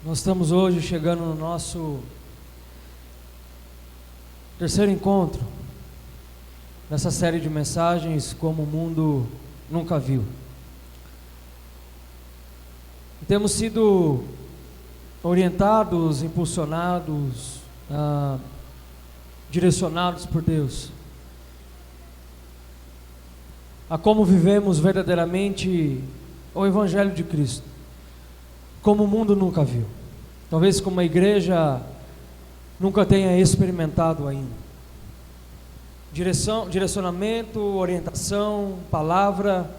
Nós estamos hoje chegando no nosso terceiro encontro nessa série de mensagens Como o Mundo Nunca Viu. Temos sido orientados, impulsionados, direcionados por Deus a como vivemos verdadeiramente o Evangelho de Cristo, como o mundo nunca viu, talvez como a igreja nunca tenha experimentado ainda. Direcionamento, orientação, palavra,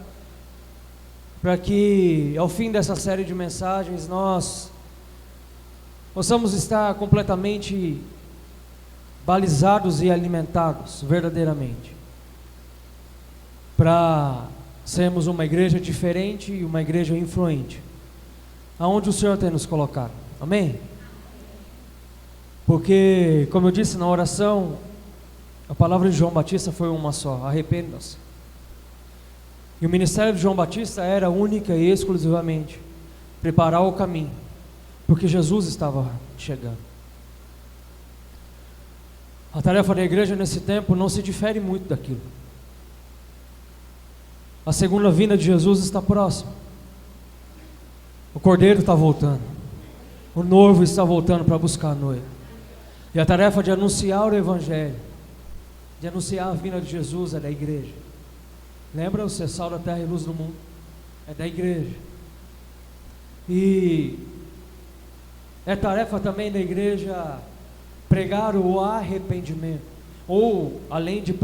para que ao fim dessa série de mensagens nós possamos estar completamente balizados e alimentados verdadeiramente, para sermos uma igreja diferente e uma igreja influente, aonde o Senhor tem nos colocado. Amém? Porque, como eu disse na oração, a palavra de João Batista foi uma só: arrependam-se. E o ministério de João Batista era única e exclusivamente preparar o caminho, porque Jesus estava chegando. A tarefa da igreja nesse tempo não se difere muito daquilo. A segunda vinda de Jesus está próxima. O Cordeiro está voltando. O noivo está voltando para buscar a noiva. E a tarefa de anunciar o Evangelho, de anunciar a vinda de Jesus, é da igreja. Lembra? Ser sal da terra e luz do mundo. É da igreja. E é tarefa também da igreja pregar o arrependimento. Além de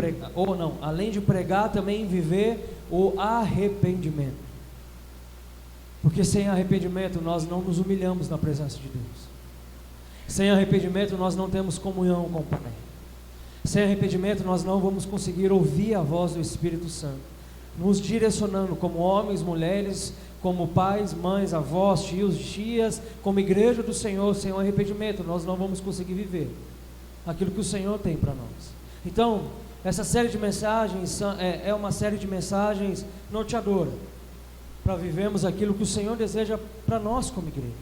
pregar, também viver o arrependimento. Porque sem arrependimento nós não nos humilhamos na presença de Deus. Sem arrependimento nós não temos comunhão com o Pai. Sem arrependimento nós não vamos conseguir ouvir a voz do Espírito Santo, nos direcionando como homens, mulheres, como pais, mães, avós, tios, tias, como igreja do Senhor. Sem o arrependimento nós não vamos conseguir viver aquilo que o Senhor tem para nós. Então, essa série de mensagens é uma série de mensagens norteadora, para vivermos aquilo que o Senhor deseja para nós como igreja.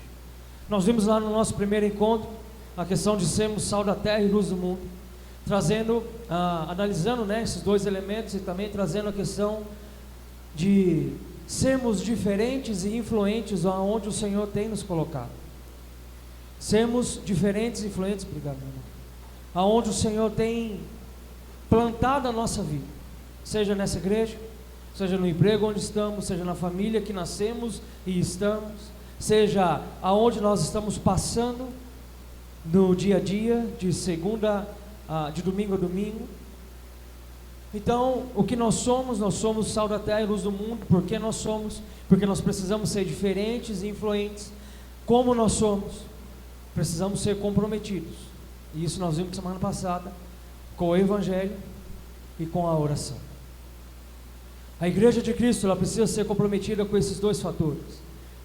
Nós vimos lá no nosso primeiro encontro a questão de sermos sal da terra e luz do mundo, analisando esses dois elementos, e também trazendo a questão de sermos diferentes e influentes aonde o Senhor tem nos colocado. Sermos diferentes e influentes, obrigado, meu irmão, aonde o Senhor tem plantado a nossa vida, seja nessa igreja, seja no emprego onde estamos, seja na família que nascemos e estamos, seja aonde nós estamos passando no dia a dia, de domingo a domingo. Então, o que nós somos sal da terra e luz do mundo. Porque nós precisamos ser diferentes e influentes. Como nós somos, precisamos ser comprometidos, e isso nós vimos semana passada, com o Evangelho e com a oração. A igreja de Cristo, ela precisa ser comprometida com esses dois fatores,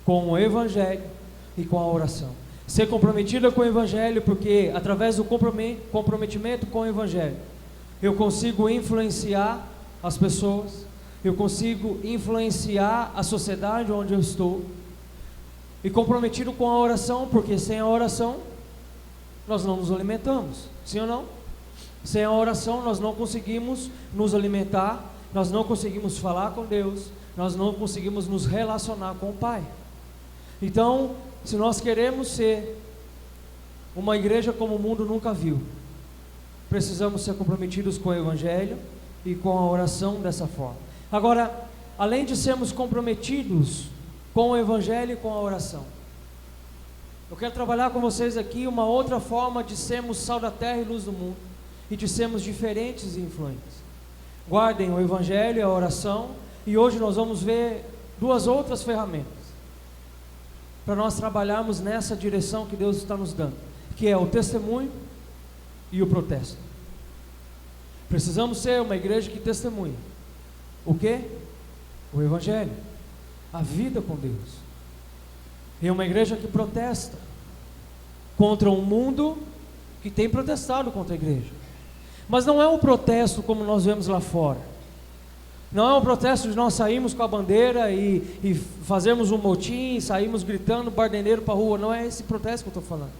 com o Evangelho e com a oração. Ser comprometida com o Evangelho, porque através do comprometimento com o Evangelho, eu consigo influenciar as pessoas, eu consigo influenciar a sociedade onde eu estou. E comprometido com a oração, porque sem a oração nós não nos alimentamos, sim ou não? Sem a oração nós não conseguimos nos alimentar, nós não conseguimos falar com Deus, nós não conseguimos nos relacionar com o Pai. Então, se nós queremos ser uma igreja como o mundo nunca viu, precisamos ser comprometidos com o Evangelho e com a oração dessa forma. Agora, além de sermos comprometidos com o Evangelho e com a oração, eu quero trabalhar com vocês aqui uma outra forma de sermos sal da terra e luz do mundo, e de sermos diferentes e influentes. Guardem o Evangelho e a oração, e hoje nós vamos ver duas outras ferramentas para nós trabalharmos nessa direção que Deus está nos dando, que é o testemunho e o protesto. Precisamos ser uma igreja que testemunha o quê? O Evangelho, a vida com Deus. E uma igreja que protesta contra um mundo que tem protestado contra a igreja. Mas não é um protesto como nós vemos lá fora. Não é um protesto de nós sairmos com a bandeira e fazermos um motim, sairmos gritando bardeneiro para a rua. Não é esse protesto que eu estou falando.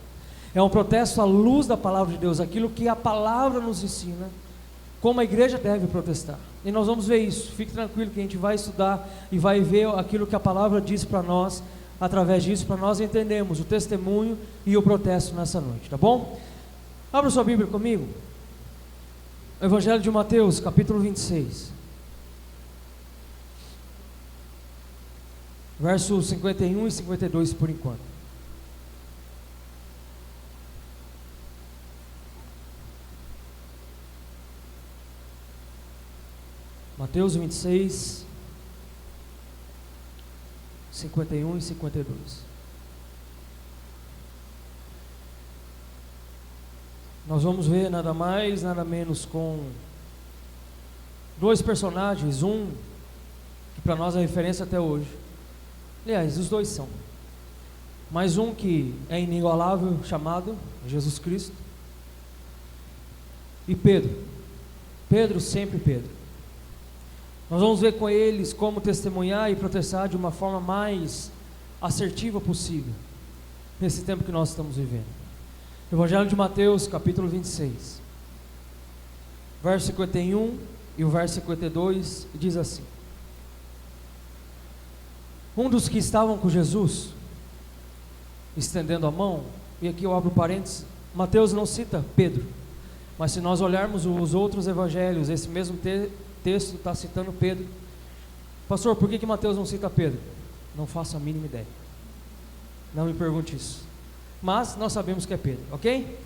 É um protesto à luz da palavra de Deus, aquilo que a palavra nos ensina, como a igreja deve protestar. E nós vamos ver isso. Fique tranquilo que a gente vai estudar e vai ver aquilo que a palavra diz para nós, através disso, para nós entendermos o testemunho e o protesto nessa noite, tá bom? Abra sua Bíblia comigo. Evangelho de Mateus, capítulo 26. Versos 51 e 52 por enquanto. Mateus 26, 51 e 52. Nós vamos ver nada mais, nada menos com dois personagens, um que para nós é referência até hoje. Aliás, os dois são. Mas um que é inigualável, chamado Jesus Cristo. E Pedro. Pedro, sempre Pedro. Nós vamos ver com eles como testemunhar e protestar de uma forma mais assertiva possível, nesse tempo que nós estamos vivendo. Evangelho de Mateus, capítulo 26. Verso 51 e o verso 52 diz assim: um dos que estavam com Jesus, estendendo a mão, e aqui eu abro parênteses, Mateus não cita Pedro, mas se nós olharmos os outros evangelhos, esse mesmo texto está citando Pedro. Pastor, por que Mateus não cita Pedro? Não faço a mínima ideia, não me pergunte isso, mas nós sabemos que é Pedro, ok?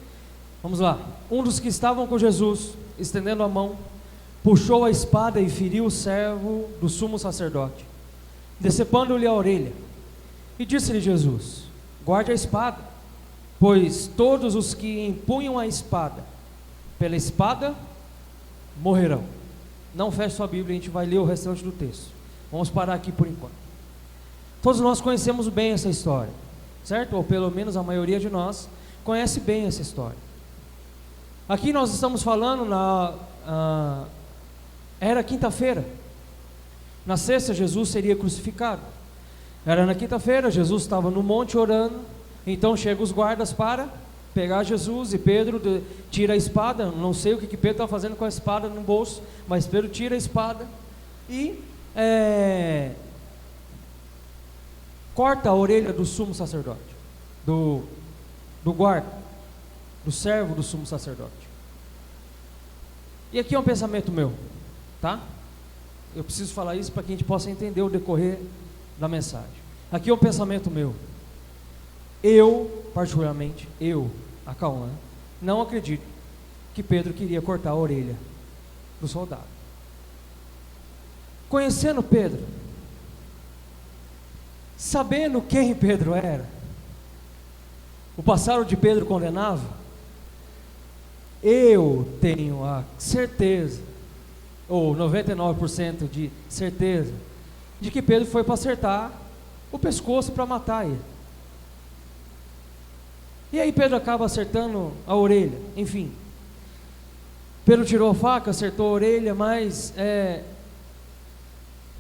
Vamos lá. Um dos que estavam com Jesus, estendendo a mão, puxou a espada e feriu o servo do sumo sacerdote, decepando-lhe a orelha. E disse-lhe Jesus: guarde a espada, pois todos os que empunham a espada, pela espada morrerão. Não feche sua Bíblia, a gente vai ler o restante do texto. Vamos parar aqui por enquanto. Todos nós conhecemos bem essa história, certo? Ou pelo menos a maioria de nós conhece bem essa história. Aqui nós estamos falando era quinta-feira. Na sexta, Jesus seria crucificado. Era na quinta-feira, Jesus estava no monte orando. Então chegam os guardas para pegar Jesus, e Pedro tira a espada. Não sei o que Pedro estava fazendo com a espada no bolso, mas Pedro tira a espada e corta a orelha do sumo sacerdote, do guarda, do servo do sumo sacerdote. E aqui é um pensamento meu, tá? Eu preciso falar isso para que a gente possa entender o decorrer da mensagem. Aqui é um pensamento meu. Eu, particularmente, Acauã, não acredito que Pedro queria cortar a orelha do soldado. Conhecendo Pedro, sabendo quem Pedro era, o passado de Pedro condenava, eu tenho a certeza, ou 99% de certeza, de que Pedro foi para acertar o pescoço para matar ele. E aí Pedro acaba acertando a orelha. Enfim, Pedro tirou a faca, acertou a orelha, mas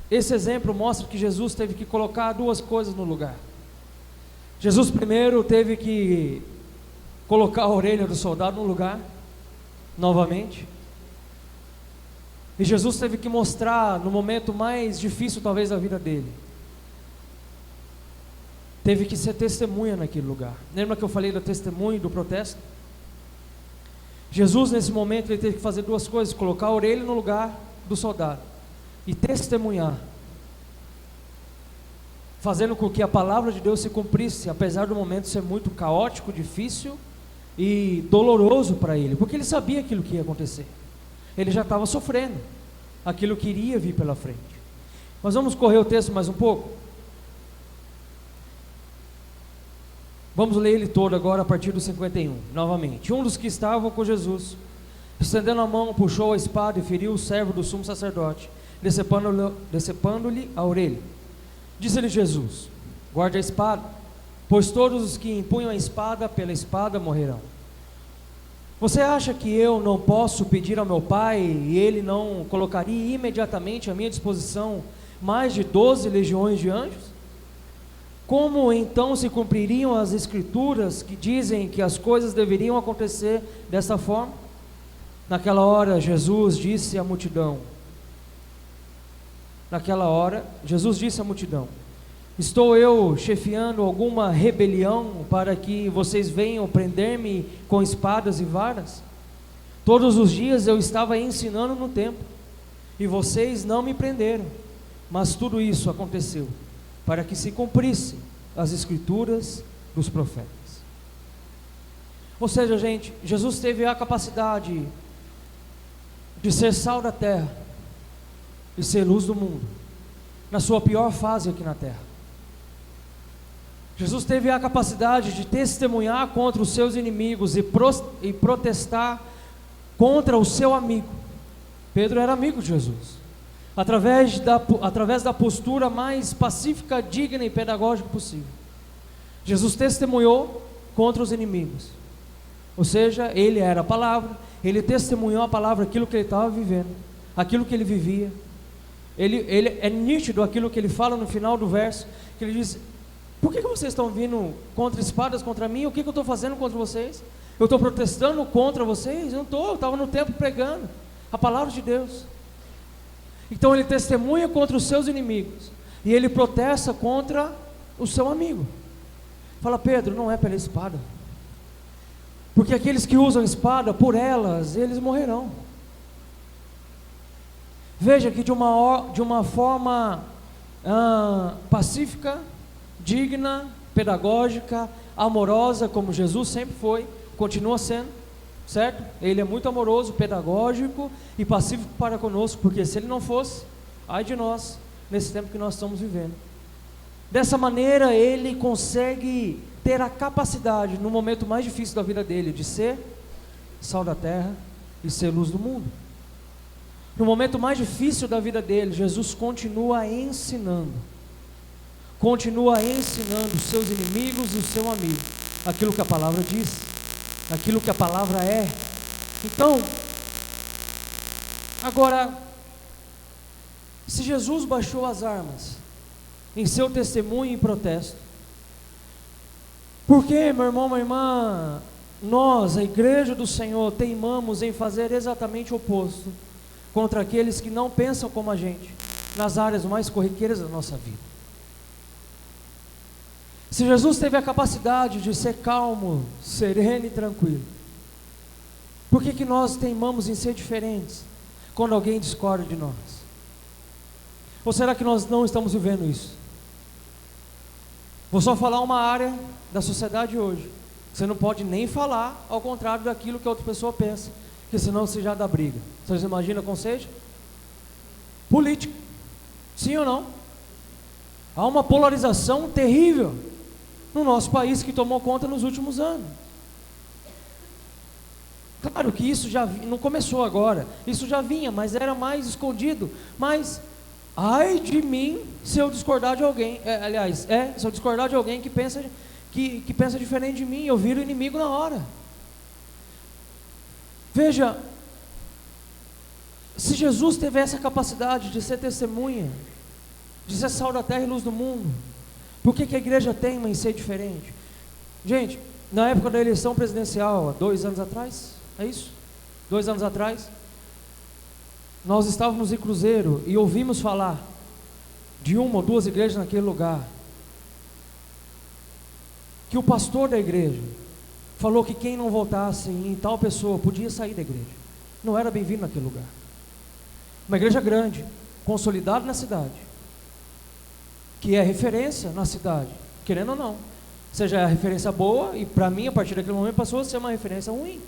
esse exemplo mostra que Jesus teve que colocar duas coisas no lugar. Jesus primeiro teve que colocar a orelha do soldado no lugar, novamente. E Jesus teve que mostrar no momento mais difícil talvez da vida dele, teve que ser testemunha naquele lugar. Lembra que eu falei do testemunho, do protesto? Jesus nesse momento ele teve que fazer duas coisas: colocar a orelha no lugar do soldado e testemunhar, fazendo com que a palavra de Deus se cumprisse, apesar do momento ser muito caótico, difícil e doloroso para ele, porque ele sabia aquilo que ia acontecer. Ele já estava sofrendo aquilo que iria vir pela frente. Mas vamos correr o texto mais um pouco. Vamos ler ele todo agora a partir do 51, novamente. Um dos que estavam com Jesus, estendendo a mão, puxou a espada e feriu o servo do sumo sacerdote, decepando-lhe a orelha. Disse-lhe Jesus: guarde a espada, pois todos os que empunham a espada pela espada morrerão. Você acha que eu não posso pedir ao meu Pai e Ele não colocaria imediatamente à minha disposição mais de 12 legiões de anjos? Como então se cumpririam as Escrituras que dizem que as coisas deveriam acontecer dessa forma? Naquela hora, Jesus disse à multidão: estou eu chefiando alguma rebelião para que vocês venham prender-me com espadas e varas? Todos os dias eu estava ensinando no templo, e vocês não me prenderam, mas tudo isso aconteceu para que se cumprisse as Escrituras dos profetas. Ou seja, gente, Jesus teve a capacidade de ser sal da terra e ser luz do mundo, na sua pior fase aqui na terra. Jesus teve a capacidade de testemunhar contra os seus inimigos e protestar contra o seu amigo. Pedro era amigo de Jesus, através da postura mais pacífica, digna e pedagógica possível. Jesus testemunhou contra os inimigos, ou seja, ele era a palavra, ele testemunhou a palavra, aquilo que ele estava vivendo, aquilo que ele vivia. Ele é nítido aquilo que ele fala no final do verso, que ele diz: por que vocês estão vindo contra espadas contra mim? O que eu estou fazendo contra vocês? Eu estou protestando contra vocês? Eu não estou, eu estava no templo pregando a palavra de Deus. Então ele testemunha contra os seus inimigos, e ele protesta contra o seu amigo. Fala: Pedro, não é pela espada, porque aqueles que usam espada, por elas, eles morrerão. Veja que de uma forma pacífica, digna, pedagógica, amorosa, como Jesus sempre foi, continua sendo, certo? Ele é muito amoroso, pedagógico e pacífico para conosco, porque se ele não fosse, ai de nós, nesse tempo que nós estamos vivendo. Dessa maneira ele consegue ter a capacidade, no momento mais difícil da vida dele, de ser sal da terra e ser luz do mundo. No momento mais difícil da vida dele, Jesus continua ensinando os seus inimigos e o seu amigo aquilo que a palavra diz, aquilo que a palavra é. Então, agora, se Jesus baixou as armas em seu testemunho e protesto, por que, meu irmão, minha irmã, nós, a igreja do Senhor, teimamos em fazer exatamente o oposto contra aqueles que não pensam como a gente, nas áreas mais corriqueiras da nossa vida? Se Jesus teve a capacidade de ser calmo, sereno e tranquilo, por que nós teimamos em ser diferentes quando alguém discorda de nós? Ou será que nós não estamos vivendo isso? Vou só falar uma área da sociedade hoje. Você não pode nem falar ao contrário daquilo que a outra pessoa pensa, porque senão você já dá briga. Vocês imaginam como seja? Política. Sim ou não? Há uma polarização terrível no nosso país que tomou conta nos últimos anos. Claro que isso já não começou agora, isso já vinha, mas era mais escondido. Mas ai de mim se eu discordar de alguém, se eu discordar de alguém que pensa diferente de mim, eu viro inimigo na hora. Veja, se Jesus teve essa capacidade de ser testemunha, de ser sal da terra e luz do mundo, por que a igreja teima em ser diferente? Gente, na época da eleição presidencial, há 2 anos atrás, é isso? 2 anos atrás, nós estávamos em Cruzeiro e ouvimos falar de 1 ou 2 igrejas naquele lugar, que o pastor da igreja falou que quem não votasse em tal pessoa podia sair da igreja, não era bem-vindo naquele lugar. Uma igreja grande, consolidada na cidade, que é referência na cidade, querendo ou não, seja a referência boa, e para mim a partir daquele momento passou a ser uma referência ruim.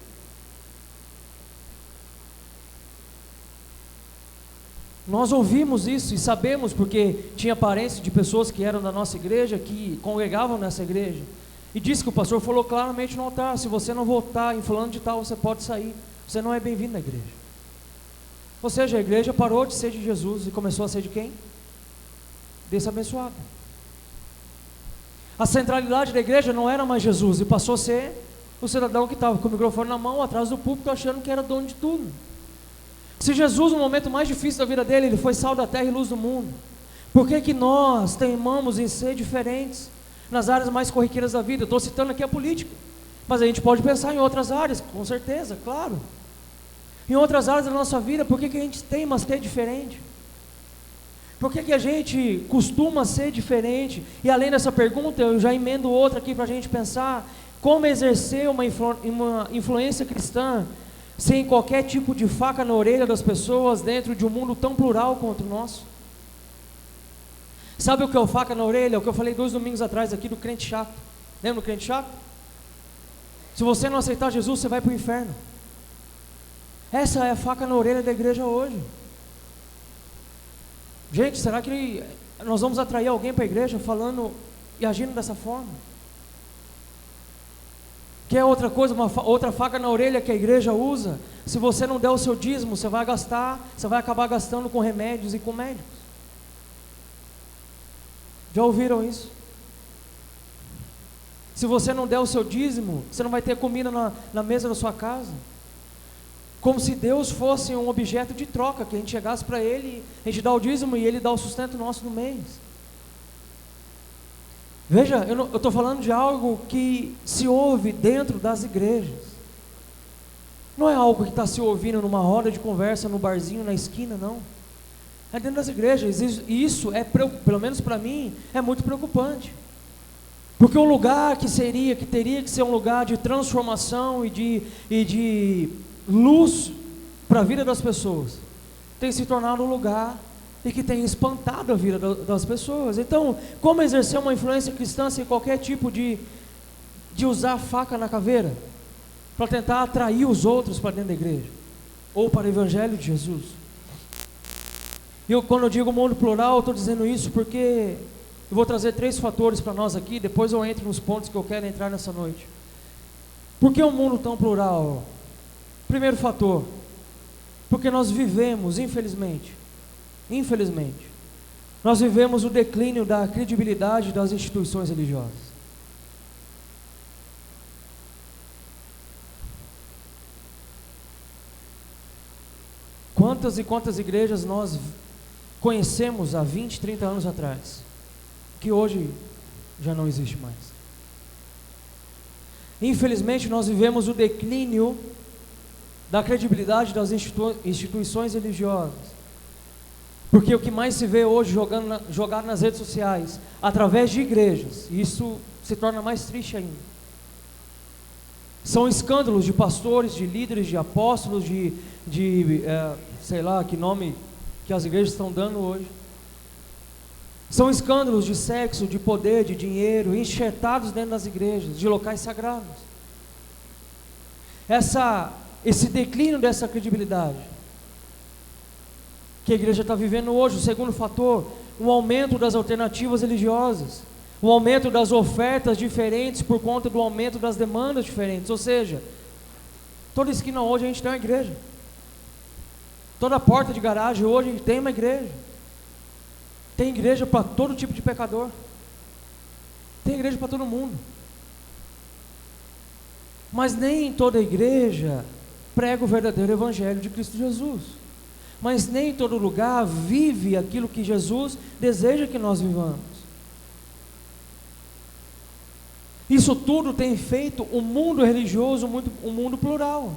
Nós ouvimos isso e sabemos, porque tinha parentes de pessoas que eram da nossa igreja, que congregavam nessa igreja, e disse que o pastor falou claramente no altar: se você não votar em fulano de tal, você pode sair, você não é bem-vindo na igreja. Ou seja, a igreja parou de ser de Jesus e começou a ser de quem? Desse abençoado. A centralidade da igreja não era mais Jesus e passou a ser O cidadão que estava com o microfone na mão, atrás do púlpito, achando que era dono de tudo. Se Jesus, no momento mais difícil da vida dele, ele foi sal da terra e luz do mundo, por que que nós teimamos em ser diferentes nas áreas mais corriqueiras da vida? Eu estou citando aqui a política, mas a gente pode pensar em outras áreas, com certeza, claro. Em outras áreas da nossa vida, por que que a gente teima ser diferente? Por que que a gente costuma ser diferente? E além dessa pergunta, eu já emendo outra aqui para a gente pensar: como exercer uma influência cristã sem qualquer tipo de faca na orelha das pessoas dentro de um mundo tão plural quanto o nosso? Sabe o que é o faca na orelha? É o que eu falei 2 domingos atrás aqui do crente chato. Lembra do crente chato? Se você não aceitar Jesus, você vai para o inferno. Essa é a faca na orelha da igreja hoje. Gente, será que nós vamos atrair alguém para a igreja falando e agindo dessa forma? Quer outra coisa, outra faca na orelha que a igreja usa? Se você não der o seu dízimo, você vai acabar gastando com remédios e com médicos. Já ouviram isso? Se você não der o seu dízimo, você não vai ter comida na mesa da sua casa. Como se Deus fosse um objeto de troca, que a gente chegasse para Ele, a gente dá o dízimo e Ele dá o sustento nosso no mês. Veja, eu estou falando de algo que se ouve dentro das igrejas. Não é algo que está se ouvindo numa roda de conversa, no barzinho, na esquina, não. É dentro das igrejas, e isso pelo menos para mim, é muito preocupante. Porque um lugar que teria que ser um lugar de transformação e de luz para a vida das pessoas, tem se tornado um lugar e que tem espantado a vida das pessoas. Então, como exercer uma influência cristã sem qualquer tipo de usar faca na caveira, para tentar atrair os outros para dentro da igreja, ou para o evangelho de Jesus? Quando eu digo mundo plural, eu estou dizendo isso porque eu vou trazer 3 fatores para nós aqui, depois eu entro nos pontos que eu quero entrar nessa noite. Por que um mundo tão plural? Primeiro fator, porque nós vivemos, infelizmente, nós vivemos o declínio da credibilidade das instituições religiosas. Quantas e quantas igrejas nós conhecemos há 20, 30 anos atrás, que hoje já não existe mais. Infelizmente nós vivemos o declínio da credibilidade das instituições religiosas, porque o que mais se vê hoje jogado nas redes sociais, através de igrejas, e isso se torna mais triste ainda, são escândalos de pastores, de líderes, de apóstolos, sei lá que nome que as igrejas estão dando hoje. São escândalos de sexo, de poder, de dinheiro, enxertados dentro das igrejas, de locais sagrados. Esse declínio dessa credibilidade que a igreja está vivendo hoje. O segundo fator, um aumento das alternativas religiosas, um aumento das ofertas diferentes por conta do aumento das demandas diferentes. Ou seja, toda esquina hoje a gente tem uma igreja, toda porta de garagem hoje a gente tem uma igreja. Tem igreja para todo tipo de pecador, tem igreja para todo mundo, mas nem toda igreja prega o verdadeiro evangelho de Cristo Jesus, mas nem todo lugar vive aquilo que Jesus deseja que nós vivamos. Isso tudo tem feito um mundo religioso, um mundo plural.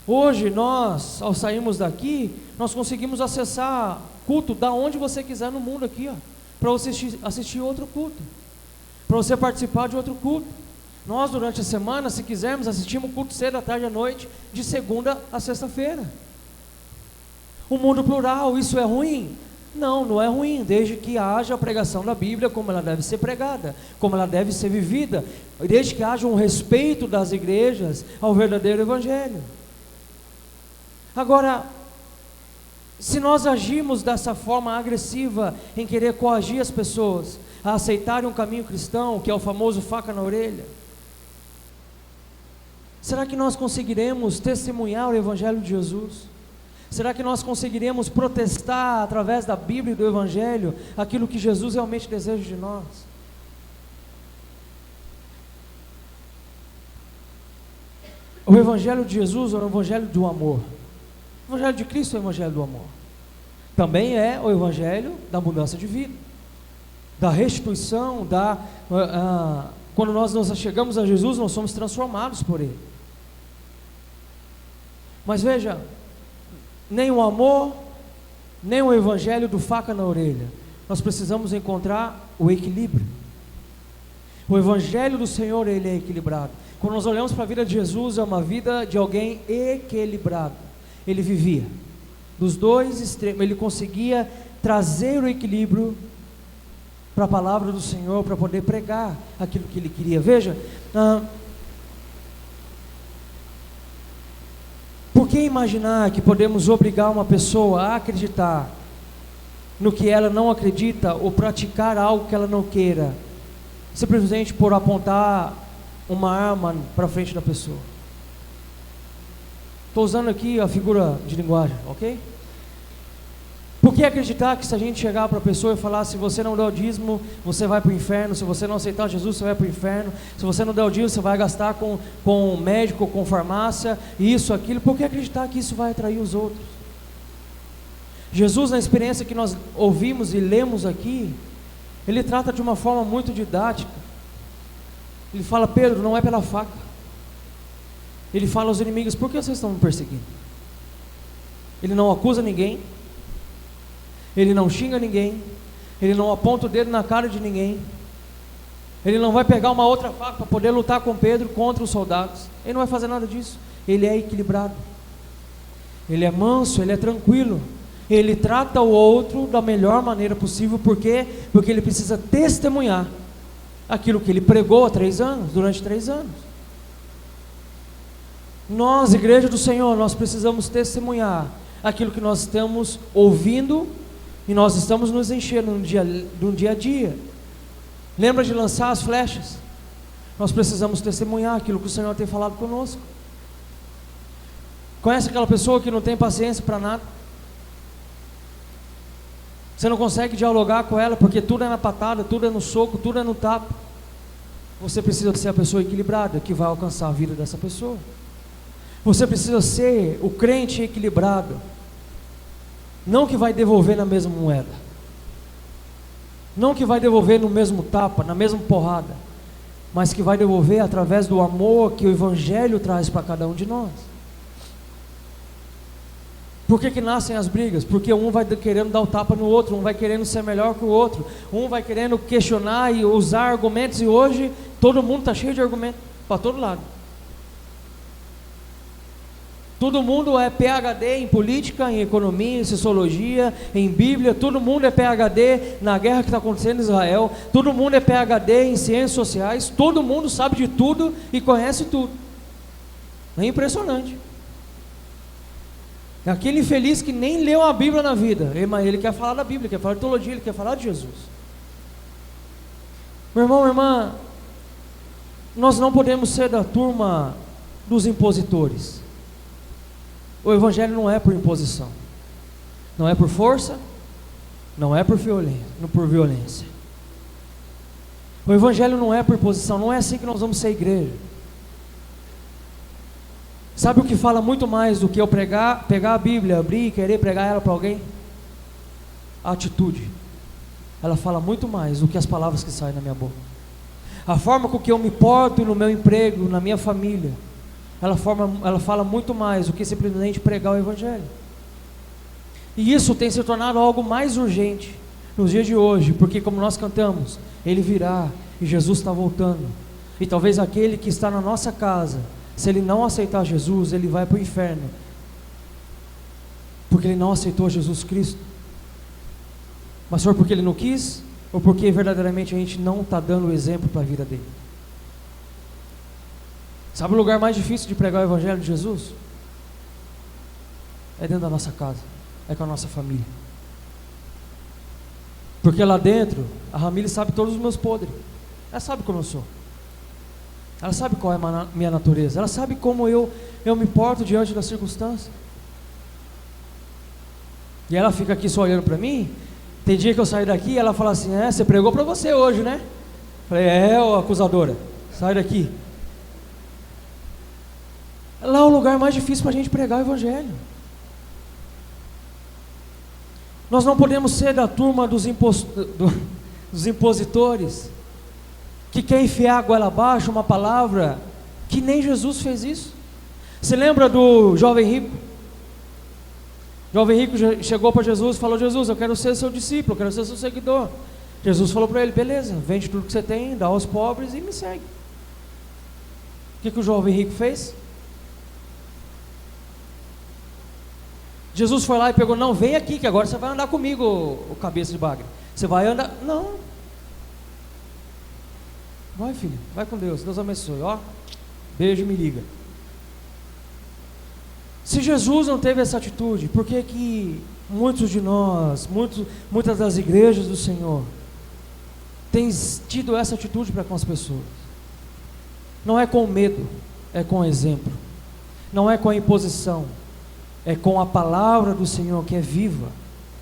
Hoje nós, ao sairmos daqui, nós conseguimos acessar culto da onde você quiser no mundo aqui, para você assistir outro culto, para você participar de outro culto. Nós durante a semana, se quisermos, assistimos culto cedo, à tarde, à noite, de segunda a sexta-feira. O mundo plural, isso é ruim? Não, não é ruim, desde que haja a pregação da Bíblia como ela deve ser pregada, como ela deve ser vivida, desde que haja um respeito das igrejas ao verdadeiro evangelho. Agora, se nós agirmos dessa forma agressiva, em querer coagir as pessoas a aceitarem um caminho cristão, que é o famoso faca na orelha, será que nós conseguiremos testemunhar o evangelho de Jesus? Será que nós conseguiremos protestar através da Bíblia e do evangelho aquilo que Jesus realmente deseja de nós? O Evangelho de Jesus é o Evangelho do amor. O Evangelho de Cristo é o Evangelho do amor. Também é o Evangelho da mudança de vida, da restituição, quando nós nos chegamos a Jesus, nós somos transformados por Ele. Mas veja, nem o amor, nem o Evangelho do faca na orelha. Nós precisamos encontrar o equilíbrio. O Evangelho do Senhor, ele é equilibrado. Quando nós olhamos para a vida de Jesus, é uma vida de alguém equilibrado. Ele vivia dos dois extremos, ele conseguia trazer o equilíbrio para a palavra do Senhor, para poder pregar aquilo que ele queria. Veja, por que imaginar que podemos obrigar uma pessoa a acreditar no que ela não acredita, ou praticar algo que ela não queira, simplesmente por apontar uma arma para frente da pessoa? Estou usando aqui a figura de linguagem, ok? Por que acreditar que se a gente chegar para a pessoa e falar: se você não der o dízimo, você vai para o inferno, se você não aceitar Jesus, você vai para o inferno, se você não der o dízimo, você vai gastar com médico, com farmácia, isso, aquilo? Por que acreditar que isso vai atrair os outros? Jesus, na experiência que nós ouvimos e lemos aqui, ele trata de uma forma muito didática. Ele fala: Pedro, não é pela faca. Ele fala aos inimigos: por que vocês estão me perseguindo? Ele não acusa ninguém, ele não xinga ninguém, ele não aponta o dedo na cara de ninguém, ele não vai pegar uma outra faca para poder lutar com Pedro contra os soldados. Ele não vai fazer nada disso. Ele é equilibrado, ele é manso, ele é tranquilo, ele trata o outro da melhor maneira possível. Por quê? Porque ele precisa testemunhar aquilo que ele pregou há 3 anos, durante 3 anos. Nós, Igreja do Senhor, nós precisamos testemunhar aquilo que nós estamos ouvindo, e nós estamos nos enchendo no dia a dia. Lembra de lançar as flechas? Nós precisamos testemunhar aquilo que o Senhor tem falado conosco. Conhece aquela pessoa que não tem paciência para nada? Você não consegue dialogar com ela, porque tudo é na patada, tudo é no soco, tudo é no tapa. Você precisa ser a pessoa equilibrada, que vai alcançar a vida dessa pessoa. Você precisa ser o crente equilibrado, não que vai devolver na mesma moeda, não que vai devolver no mesmo tapa, na mesma porrada, mas que vai devolver através do amor que o Evangelho traz para cada um de nós. Por que nascem as brigas? Porque um vai querendo dar o tapa no outro, um vai querendo ser melhor que o outro, um vai querendo questionar e usar argumentos, e hoje todo mundo está cheio de argumentos para todo lado. Todo mundo é PhD em política, em economia, em sociologia, em Bíblia. Todo mundo é PhD na guerra que está acontecendo em Israel. Todo mundo é PhD em ciências sociais. Todo mundo sabe de tudo e conhece tudo. É impressionante. É aquele infeliz que nem leu a Bíblia na vida, mas ele quer falar da Bíblia, quer falar de teologia, ele quer falar de Jesus. Meu irmão, minha irmã, nós não podemos ser da turma dos impositores. O Evangelho não é por imposição, não é por força, não é por violência. O Evangelho não é por imposição, não é assim que nós vamos ser igreja. Sabe o que fala muito mais do que eu pegar a Bíblia, abrir e querer pregar ela para alguém? A atitude. Ela fala muito mais do que as palavras que saem da minha boca. A forma com que eu me porto no meu emprego, na minha família, ela fala muito mais do que simplesmente pregar o Evangelho. E isso tem se tornado algo mais urgente nos dias de hoje, porque como nós cantamos, Ele virá e Jesus está voltando. E talvez aquele que está na nossa casa, se ele não aceitar Jesus, ele vai para o inferno, porque ele não aceitou Jesus Cristo. Mas foi porque ele não quis, ou porque verdadeiramente a gente não está dando o exemplo para a vida dele? Sabe o lugar mais difícil de pregar o Evangelho de Jesus? É dentro da nossa casa, é com a nossa família. Porque lá dentro, a Ramile sabe todos os meus podres. Ela sabe como eu sou. Ela sabe qual é a minha natureza. Ela sabe como eu me porto diante das circunstâncias. E ela fica aqui só olhando para mim. Tem dia que eu saio daqui e ela fala assim: você pregou para você hoje, né? Falei: ô acusadora, sai daqui. Lá é o lugar mais difícil para a gente pregar o Evangelho. Nós não podemos ser da turma dos impositores, que quer enfiar a goela abaixo uma palavra, que nem Jesus fez isso. Você lembra do jovem rico? O jovem rico chegou para Jesus e falou: Jesus, eu quero ser seu discípulo, eu quero ser seu seguidor. Jesus falou para ele: beleza, vende tudo que você tem, dá aos pobres e me segue. O que o jovem rico fez? Jesus foi lá e pegou: não, vem aqui que agora você vai andar comigo, o cabeça de bagre. Você vai andar, não. Vai, filho, vai com Deus, Deus abençoe, ó, beijo e me liga. Se Jesus não teve essa atitude, por que que muitos de nós, muitas das igrejas do Senhor, têm tido essa atitude para com as pessoas? Não é com medo, é com exemplo. Não é com a imposição, é com a palavra do Senhor, que é viva,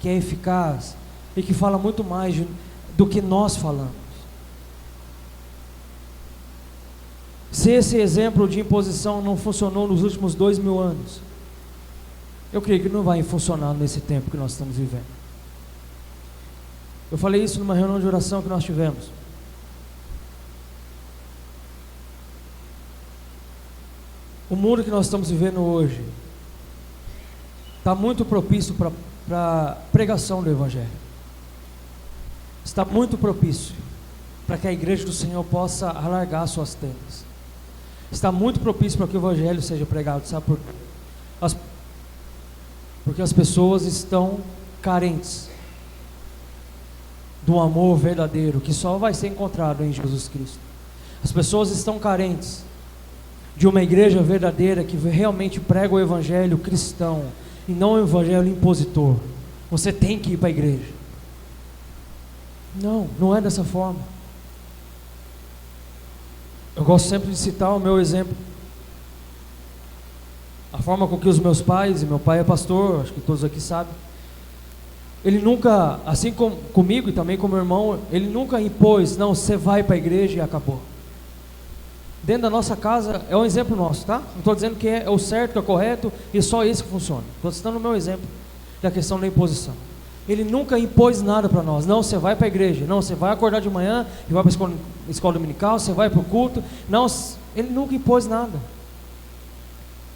que é eficaz e que fala muito mais do que nós falamos. Se esse exemplo de imposição não funcionou nos últimos 2000 anos, eu creio que não vai funcionar nesse tempo que nós estamos vivendo. Eu falei isso numa reunião de oração que nós tivemos. O mundo que nós estamos vivendo hoje está muito propício para pregação do Evangelho. Está muito propício para que a igreja do Senhor possa alargar suas tendas. Está muito propício para que o Evangelho seja pregado. Sabe por quê? Porque as pessoas estão carentes do amor verdadeiro, que só vai ser encontrado em Jesus Cristo. As pessoas estão carentes de uma igreja verdadeira que realmente prega o Evangelho cristão e não o Evangelho impositor. Você tem que ir para a igreja. Não, não é dessa forma. Eu gosto sempre de citar o meu exemplo. A forma com que os meus pais, e meu pai é pastor, acho que todos aqui sabem, ele nunca, assim como comigo e também com meu irmão, ele nunca impôs: não, você vai para a igreja e acabou. Dentro da nossa casa, é um exemplo nosso, tá? Não estou dizendo que é o certo, que é o correto, e só isso que funciona. Estou citando o meu exemplo da questão da imposição. Ele nunca impôs nada para nós. Não, você vai para a igreja. Não, você vai acordar de manhã e vai para a escola dominical, você vai para o culto. Não, ele nunca impôs nada.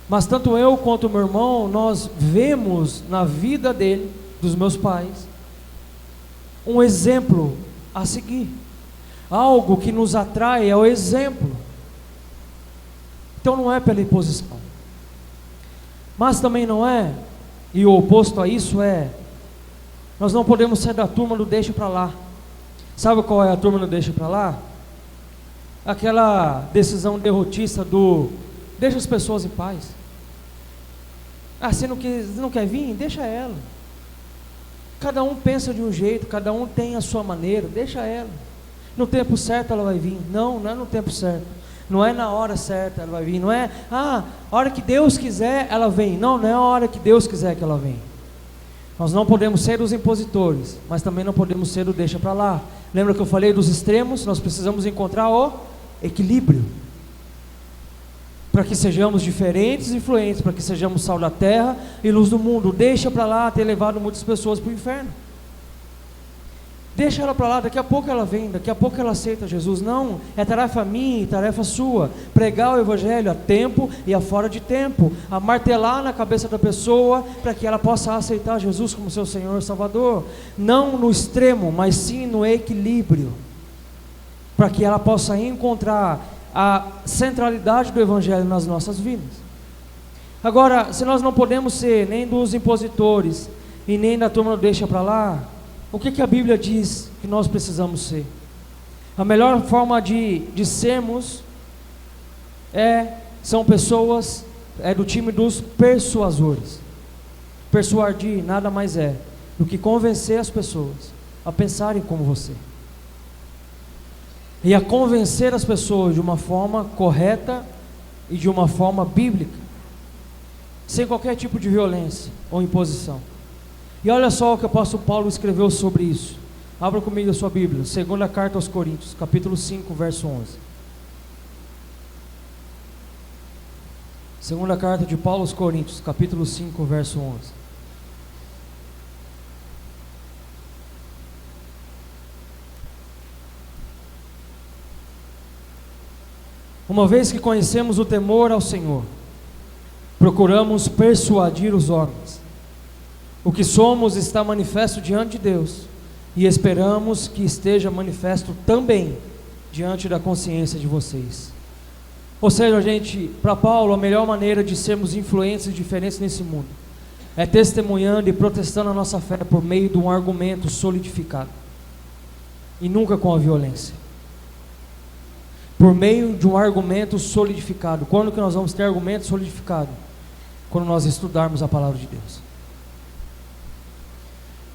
Mas tanto eu quanto o meu irmão, nós vemos na vida dele, dos meus pais, um exemplo a seguir. Algo que nos atrai é o exemplo. Então não é pela imposição. Mas também não é, e o oposto a isso é, nós não podemos ser da turma do deixa para lá. Sabe qual é a turma do deixa para lá? Aquela decisão derrotista do deixa as pessoas em paz. Ah, você não quer vir? Deixa ela. Cada um pensa de um jeito, cada um tem a sua maneira, deixa ela. No tempo certo ela vai vir. Não, não é no tempo certo. Não é na hora certa ela vai vir. Não é, a hora que Deus quiser ela vem. Não, não é a hora que Deus quiser que ela vem. Nós não podemos ser os impositores, mas também não podemos ser o deixa para lá. Lembra que eu falei dos extremos? Nós precisamos encontrar o equilíbrio, para que sejamos diferentes e influentes, para que sejamos sal da terra e luz do mundo. Deixa para lá ter levado muitas pessoas para o inferno. Deixa ela para lá, daqui a pouco ela vem, daqui a pouco ela aceita Jesus. Não, é tarefa minha e tarefa sua, pregar o Evangelho a tempo e a fora de tempo, a martelar na cabeça da pessoa, para que ela possa aceitar Jesus como seu Senhor e Salvador, não no extremo, mas sim no equilíbrio, para que ela possa encontrar a centralidade do Evangelho nas nossas vidas. Agora, se nós não podemos ser nem dos impositores, e nem da turma do deixa para lá, o que a Bíblia diz que nós precisamos ser? A melhor forma de sermos são pessoas, do time dos persuasores. Persuadir nada mais é do que convencer as pessoas a pensarem como você. E a convencer as pessoas de uma forma correta e de uma forma bíblica, sem qualquer tipo de violência ou imposição. E olha só o que o apóstolo Paulo escreveu sobre isso. Abra comigo a sua Bíblia, segunda carta aos Coríntios, capítulo 5, verso 11. Segunda carta de Paulo aos Coríntios, capítulo 5, verso 11. Uma vez que conhecemos o temor ao Senhor, procuramos persuadir os homens. O que somos está manifesto diante de Deus, e esperamos que esteja manifesto também diante da consciência de vocês. Ou seja, gente, para Paulo, a melhor maneira de sermos influentes e diferentes nesse mundo é testemunhando e protestando a nossa fé por meio de um argumento solidificado, e nunca com a violência. Por meio de um argumento solidificado. Quando que nós vamos ter argumento solidificado? Quando nós estudarmos a palavra de Deus.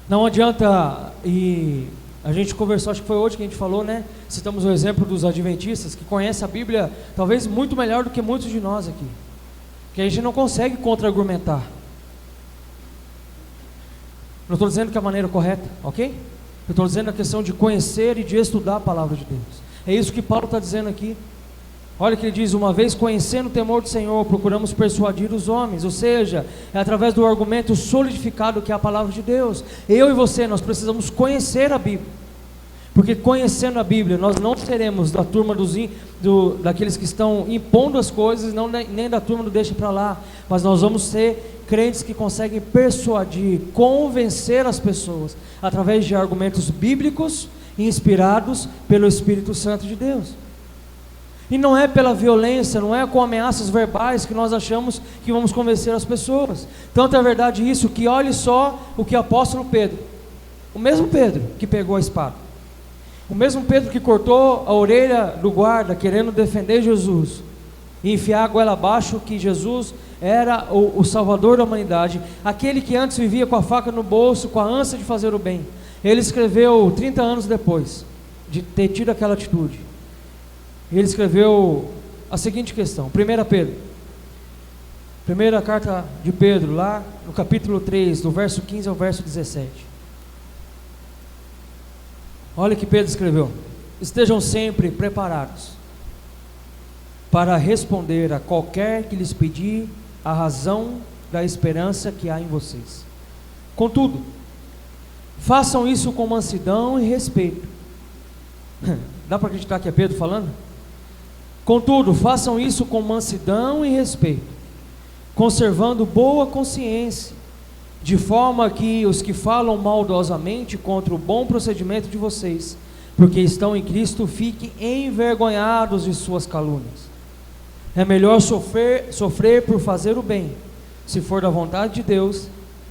Não adianta, e a gente conversou, acho que foi hoje que a gente falou, né? Citamos o exemplo dos adventistas, que conhecem a Bíblia talvez muito melhor do que muitos de nós aqui, que a gente não consegue contra-argumentar. Não estou dizendo que é a maneira correta, ok? Eu estou dizendo a questão de conhecer e de estudar a palavra de Deus. É isso que Paulo está dizendo aqui. Olha que ele diz: uma vez conhecendo o temor do Senhor, procuramos persuadir os homens. Ou seja, é através do argumento solidificado que é a palavra de Deus. Eu e você, nós precisamos conhecer a Bíblia, porque conhecendo a Bíblia, nós não seremos da turma daqueles que estão impondo as coisas, nem da turma do deixa para lá, mas nós vamos ser crentes que conseguem persuadir, convencer as pessoas, através de argumentos bíblicos, inspirados pelo Espírito Santo de Deus. E não é pela violência, não é com ameaças verbais que nós achamos que vamos convencer as pessoas. Tanto é verdade isso, que olhe só o que o apóstolo Pedro, o mesmo Pedro que pegou a espada, o mesmo Pedro que cortou a orelha do guarda, querendo defender Jesus, e enfiar a goela abaixo que Jesus era o Salvador da humanidade, aquele que antes vivia com a faca no bolso, com a ânsia de fazer o bem. Ele escreveu 30 anos depois de ter tido aquela atitude. Ele escreveu a seguinte questão, 1 Pedro, primeira carta de Pedro, lá no capítulo 3, do verso 15 ao verso 17. Olha o que Pedro escreveu: estejam sempre preparados para responder a qualquer que lhes pedir a razão da esperança que há em vocês. Contudo, façam isso com mansidão e respeito. Dá para acreditar que é Pedro falando? Contudo, façam isso com mansidão e respeito, conservando boa consciência, de forma que os que falam maldosamente contra o bom procedimento de vocês, porque estão em Cristo, fiquem envergonhados de suas calúnias. É melhor sofrer por fazer o bem, se for da vontade de Deus,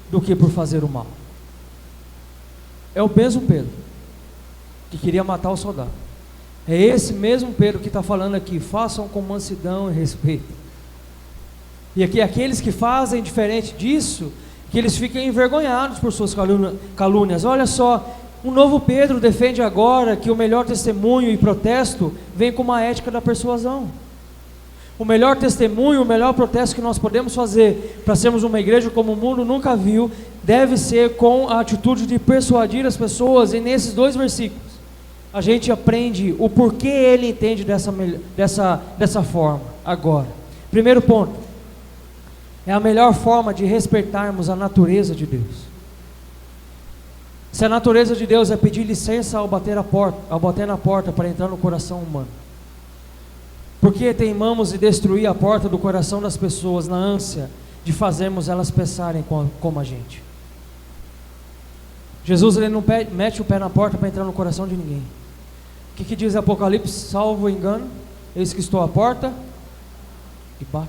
do que por fazer o mal. É o mesmo Pedro que queria matar o soldado. É esse mesmo Pedro que está falando aqui: façam com mansidão e respeito. E aqui, aqueles que fazem diferente disso, que eles fiquem envergonhados por suas calúnias. Olha só, um novo Pedro defende agora que o melhor testemunho e protesto vem com uma ética da persuasão. O melhor testemunho, o melhor protesto que nós podemos fazer para sermos uma igreja como o mundo nunca viu, deve ser com a atitude de persuadir as pessoas. E nesses dois versículos a gente aprende o porquê ele entende dessa forma. Agora, primeiro ponto, é a melhor forma de respeitarmos a natureza de Deus. Se a natureza de Deus é pedir licença ao bater na porta para entrar no coração humano, por que teimamos em destruir a porta do coração das pessoas na ânsia de fazermos elas pensarem como a gente? Jesus, ele não mete o pé na porta para entrar no coração de ninguém. O que diz Apocalipse? Salvo o engano, eis que estou à porta e bato.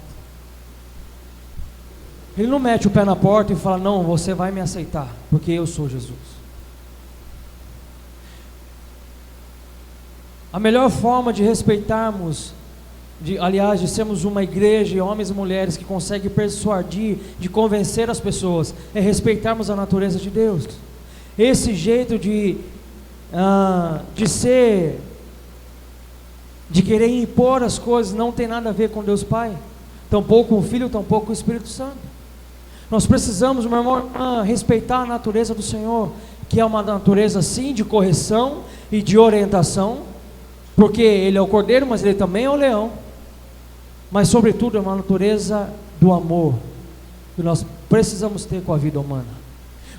Ele não mete o pé na porta e fala: não, você vai me aceitar, porque eu sou Jesus. A melhor forma de respeitarmos, de sermos uma igreja, homens e mulheres que conseguem persuadir, de convencer as pessoas, é respeitarmos a natureza de Deus. Esse jeito de querer impor as coisas não tem nada a ver com Deus Pai, tampouco com o Filho, tampouco com o Espírito Santo. Nós precisamos, meu irmão, respeitar a natureza do Senhor, que é uma natureza sim de correção e de orientação, porque Ele é o cordeiro, mas Ele também é o leão. mas sobretudo é uma natureza do amor que nós precisamos ter com a vida humana,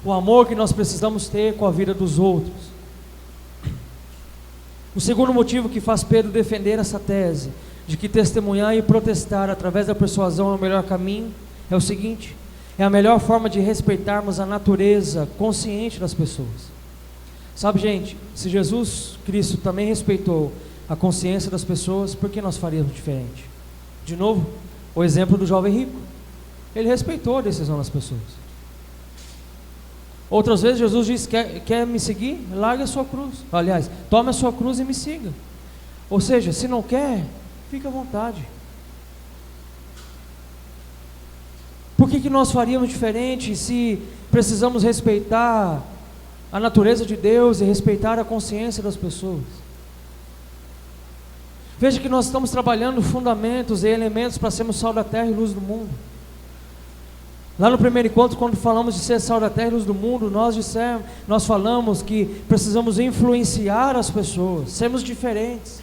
o amor que nós precisamos ter com a vida dos outros. O segundo motivo que faz Pedro defender essa tese de que testemunhar e protestar através da persuasão é o melhor caminho é o seguinte: é a melhor forma de respeitarmos a natureza consciente das pessoas. Sabe, gente, se Jesus Cristo também respeitou a consciência das pessoas, por que nós faríamos diferente? De novo, o exemplo do jovem rico. Ele respeitou a decisão das pessoas. Outras vezes Jesus diz: quer me seguir? Largue a sua cruz. Aliás, tome a sua cruz e me siga. Ou seja, se não quer, fique à vontade. Por que nós faríamos diferente se precisamos respeitar a natureza de Deus e respeitar a consciência das pessoas? Veja que nós estamos trabalhando fundamentos e elementos para sermos sal da terra e luz do mundo. Lá no primeiro encontro, quando falamos de ser sal da terra e luz do mundo, nós falamos que precisamos influenciar as pessoas, sermos diferentes.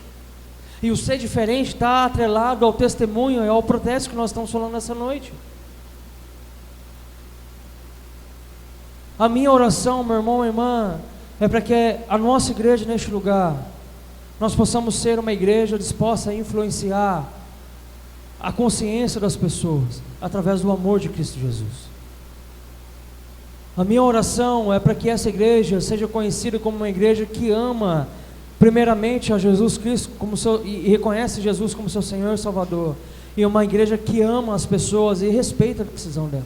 E o ser diferente está atrelado ao testemunho e ao protesto que nós estamos falando nessa noite. A minha oração, meu irmão, minha irmã, é para que a nossa igreja neste lugar, nós possamos ser uma igreja disposta a influenciar a consciência das pessoas através do amor de Cristo Jesus. A minha oração é para que essa igreja seja conhecida como uma igreja que ama primeiramente a Jesus Cristo e reconhece Jesus como seu Senhor e Salvador, e uma igreja que ama as pessoas e respeita a decisão delas.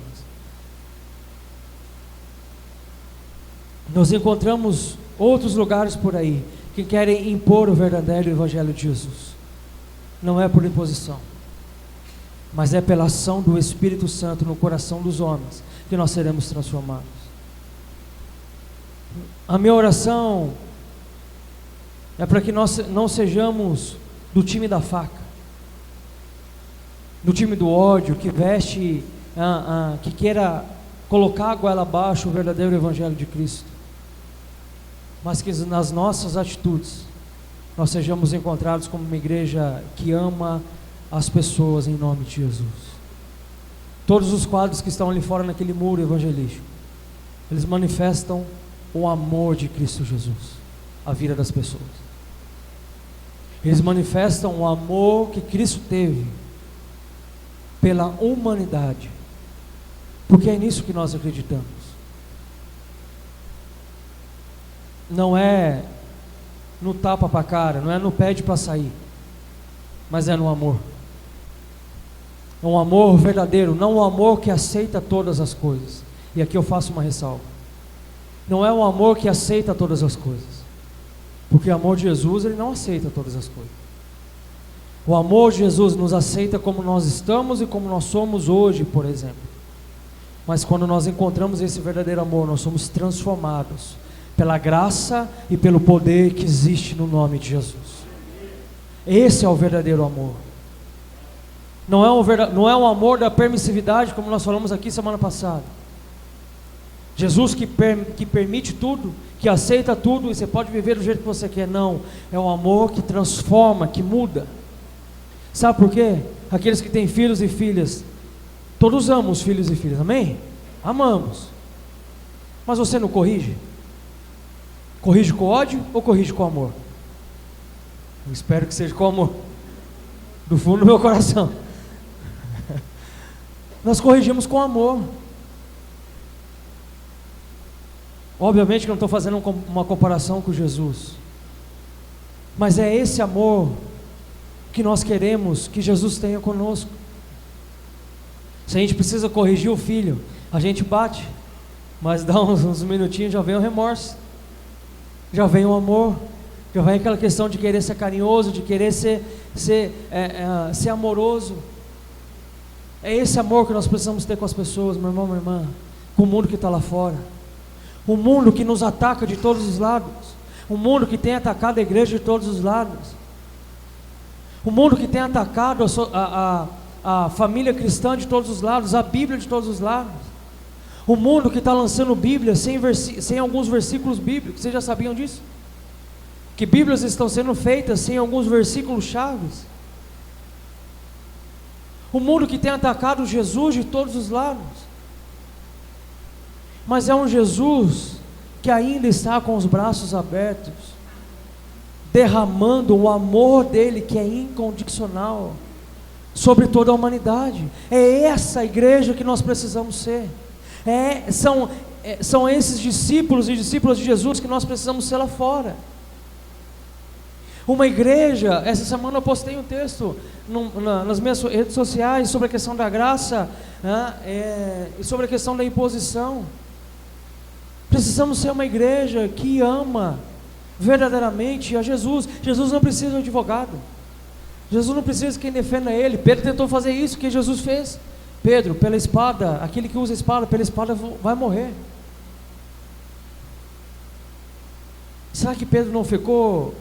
Nós encontramos outros lugares por aí que querem impor o verdadeiro evangelho de Jesus. Não é por imposição, mas é pela ação do Espírito Santo no coração dos homens que nós seremos transformados. A minha oração é para que nós não sejamos do time da faca, do time do ódio, que veste, que queira colocar a goela abaixo o verdadeiro evangelho de Cristo, mas que nas nossas atitudes nós sejamos encontrados como uma igreja que ama as pessoas em nome de Jesus. Todos os quadros que estão ali fora naquele muro evangelístico, eles manifestam o amor de Cristo Jesus à vida das pessoas. Eles manifestam o amor que Cristo teve pela humanidade, porque é nisso que nós acreditamos. Não é no tapa para a cara, não é no pede para sair, mas é no amor. É um amor verdadeiro, não um amor que aceita todas as coisas. E aqui eu faço uma ressalva: não é um amor que aceita todas as coisas, porque o amor de Jesus, ele não aceita todas as coisas. O amor de Jesus nos aceita como nós estamos e como nós somos hoje, por exemplo. Mas quando nós encontramos esse verdadeiro amor, nós somos transformados pela graça e pelo poder que existe no nome de Jesus. Esse é o verdadeiro amor. Não é um amor da permissividade, como nós falamos aqui semana passada. Jesus que permite tudo, que aceita tudo, e você pode viver do jeito que você quer. Não, é um amor que transforma, que muda. Sabe por quê? Aqueles que têm filhos e filhas, todos amam os filhos e filhas, amém? Amamos. Mas você não corrige? Corrige com ódio ou corrige com amor? Eu espero que seja com amor, do fundo do meu coração. Nós corrigimos com amor. Obviamente que não estou fazendo uma comparação com Jesus, mas é esse amor que nós queremos que Jesus tenha conosco. Se a gente precisa corrigir o filho, a gente bate, mas dá uns minutinhos, já vem o remorso, já vem o amor, já vem aquela questão de querer ser carinhoso, de querer ser amoroso. É esse amor que nós precisamos ter com as pessoas, meu irmão, minha irmã, com o mundo que está lá fora, o mundo que nos ataca de todos os lados, o mundo que tem atacado a igreja de todos os lados, o mundo que tem atacado a família cristã de todos os lados, a Bíblia de todos os lados, o mundo que está lançando Bíblia sem alguns versículos bíblicos. Vocês já sabiam disso? Que Bíblias estão sendo feitas sem alguns versículos chaves. O mundo que tem atacado Jesus de todos os lados. Mas é um Jesus que ainda está com os braços abertos, derramando o amor dele que é incondicional sobre toda a humanidade. É essa igreja que nós precisamos ser. São esses discípulos e discípulas de Jesus que nós precisamos ser lá fora. Uma igreja, essa semana eu postei um texto nas minhas redes sociais sobre a questão da graça, e sobre a questão da imposição. Precisamos ser uma igreja que ama verdadeiramente a Jesus. Jesus não precisa de um advogado. Jesus não precisa de quem defenda ele. Pedro tentou fazer isso que Jesus fez. Pedro, pela espada, aquele que usa a espada, pela espada vai morrer. Será que Pedro não ficou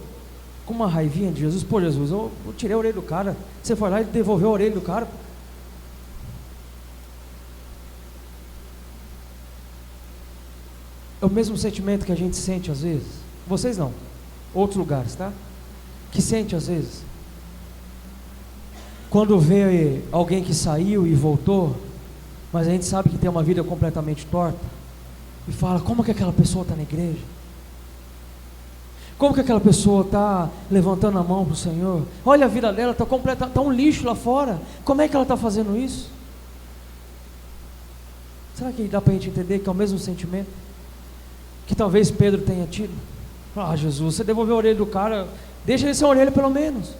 com uma raivinha de Jesus? Pô, Jesus, eu tirei a orelha do cara. Você foi lá e devolveu a orelha do cara. É o mesmo sentimento que a gente sente às vezes. Vocês não, outros lugares, tá? Que sente às vezes quando vê alguém que saiu e voltou, mas a gente sabe que tem uma vida completamente torta, e fala: como que aquela pessoa está na igreja? Como que aquela pessoa está levantando a mão para o Senhor? Olha a vida dela, está um lixo lá fora. Como é que ela está fazendo isso? Será que dá para a gente entender que é o mesmo sentimento que talvez Pedro tenha tido? Ah, Jesus, você devolveu a orelha do cara, deixa ele sem a orelha pelo menos.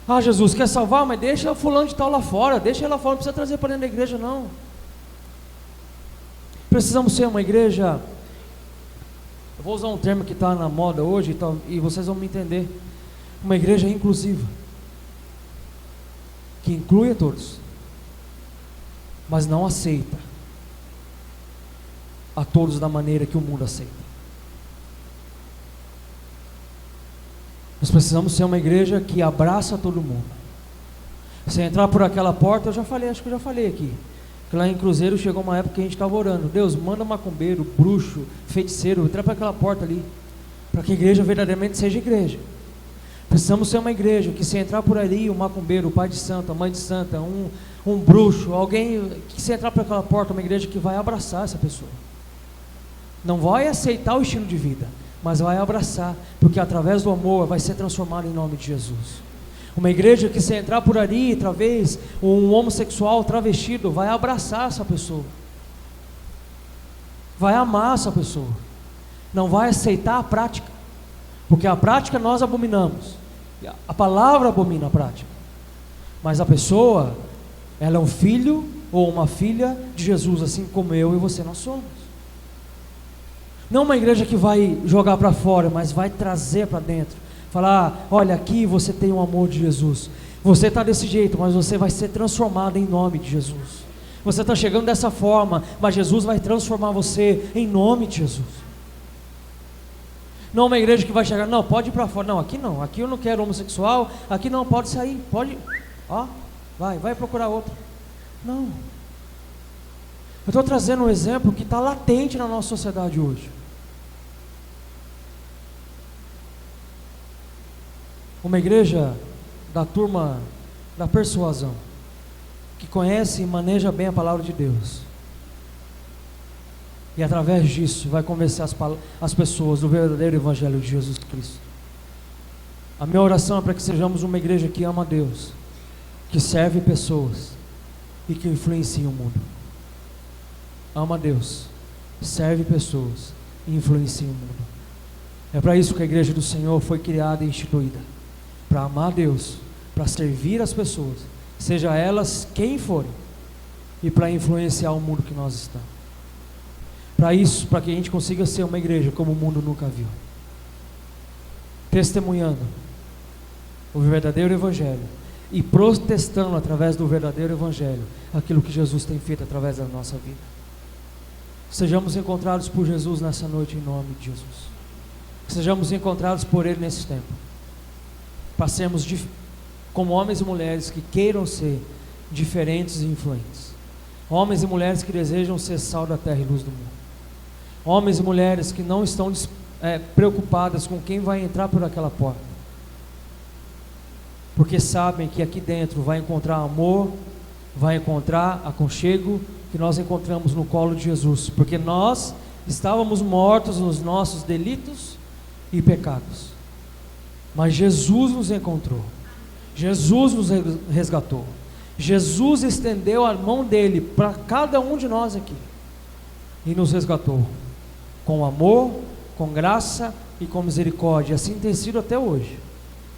Ah, Jesus, quer salvar, mas deixa fulano de tal lá fora, deixa ele lá fora, não precisa trazer para dentro da igreja não. Precisamos ser uma igreja, eu vou usar um termo que está na moda hoje e vocês vão me entender, uma igreja inclusiva, que inclui a todos, mas não aceita a todos da maneira que o mundo aceita. Nós precisamos ser uma igreja que abraça todo mundo. Se entrar por aquela porta, acho que eu já falei aqui, que lá em Cruzeiro chegou uma época que a gente estava orando: Deus, manda macumbeiro, bruxo, feiticeiro, entrar por aquela porta ali, para que a igreja verdadeiramente seja igreja. Precisamos ser uma igreja que, se entrar por ali, o macumbeiro, o pai de santa, a mãe de santa, um bruxo, alguém que, se entrar por aquela porta, uma igreja que vai abraçar essa pessoa. Não vai aceitar o estilo de vida, mas vai abraçar, porque através do amor vai ser transformado em nome de Jesus. Uma igreja que, se entrar por ali, talvez um homossexual travestido, vai abraçar essa pessoa, vai amar essa pessoa, não vai aceitar a prática, porque a prática nós abominamos, a palavra abomina a prática, mas a pessoa, ela é um filho ou uma filha de Jesus, assim como eu e você nós somos. Não uma igreja que vai jogar para fora, mas vai trazer para dentro. Falar: olha, aqui você tem o amor de Jesus. Você está desse jeito, mas você vai ser transformado em nome de Jesus. Você está chegando dessa forma, mas Jesus vai transformar você em nome de Jesus. Não uma igreja que vai chegar: não, pode ir para fora. Não, aqui eu não quero homossexual, aqui não, pode sair, pode, vai procurar outro. Não. Eu estou trazendo um exemplo que está latente na nossa sociedade hoje. Uma igreja da turma da persuasão, que conhece e maneja bem a palavra de Deus, e através disso vai convencer as pessoas do verdadeiro evangelho de Jesus Cristo. A minha oração é para que sejamos uma igreja que ama a Deus, que serve pessoas e que influencia o mundo. Ama a Deus, serve pessoas e influencia o mundo. É para isso que a igreja do Senhor foi criada e instituída, para amar a Deus, para servir as pessoas, seja elas quem forem, e para influenciar o mundo que nós estamos. Para isso, para que a gente consiga ser uma igreja como o mundo nunca viu, testemunhando o verdadeiro evangelho e protestando através do verdadeiro evangelho aquilo que Jesus tem feito através da nossa vida. Sejamos encontrados por Jesus nessa noite, em nome de Jesus. Sejamos encontrados por Ele nesse tempo. Passemos como homens e mulheres que queiram ser diferentes e influentes. Homens e mulheres que desejam ser sal da terra e luz do mundo. Homens e mulheres que não estão preocupadas com quem vai entrar por aquela porta, porque sabem que aqui dentro vai encontrar amor, vai encontrar aconchego, que nós encontramos no colo de Jesus, porque nós estávamos mortos nos nossos delitos e pecados, mas Jesus nos encontrou, Jesus nos resgatou, Jesus estendeu a mão dele para cada um de nós aqui, e nos resgatou, com amor, com graça e com misericórdia. Assim tem sido até hoje,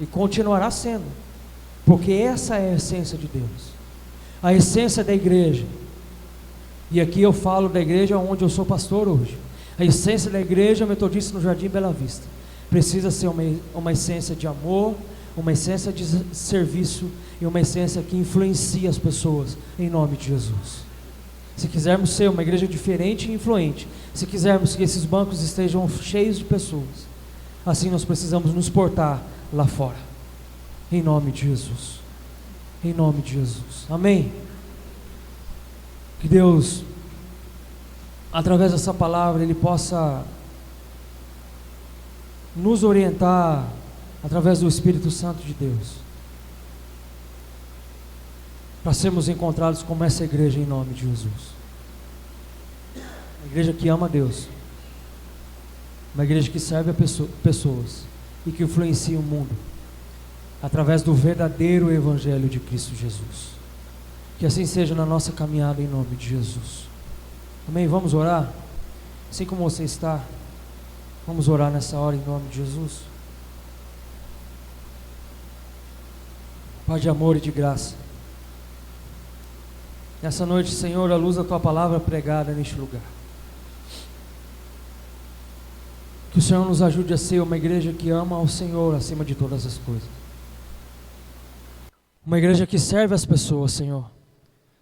e continuará sendo, porque essa é a essência de Deus, a essência da igreja. E aqui eu falo da igreja onde eu sou pastor hoje. A essência da igreja metodista no Jardim Bela Vista precisa ser uma essência de amor, uma essência de serviço e uma essência que influencia as pessoas, em nome de Jesus. Se quisermos ser uma igreja diferente e influente, se quisermos que esses bancos estejam cheios de pessoas, assim nós precisamos nos portar lá fora, em nome de Jesus, em nome de Jesus, amém? Que Deus, através dessa palavra, Ele possa nos orientar, através do Espírito Santo de Deus, para sermos encontrados como essa igreja, em nome de Jesus. Uma igreja que ama a Deus, uma igreja que serve a pessoas e que influencia o mundo através do verdadeiro Evangelho de Cristo Jesus. Que assim seja na nossa caminhada, em nome de Jesus, amém? Vamos orar, assim como você está, vamos orar nessa hora em nome de Jesus. Pai de amor e de graça, nessa noite, Senhor, à luz da Tua palavra pregada neste lugar, que o Senhor nos ajude a ser uma igreja que ama ao Senhor acima de todas as coisas, uma igreja que serve as pessoas, Senhor,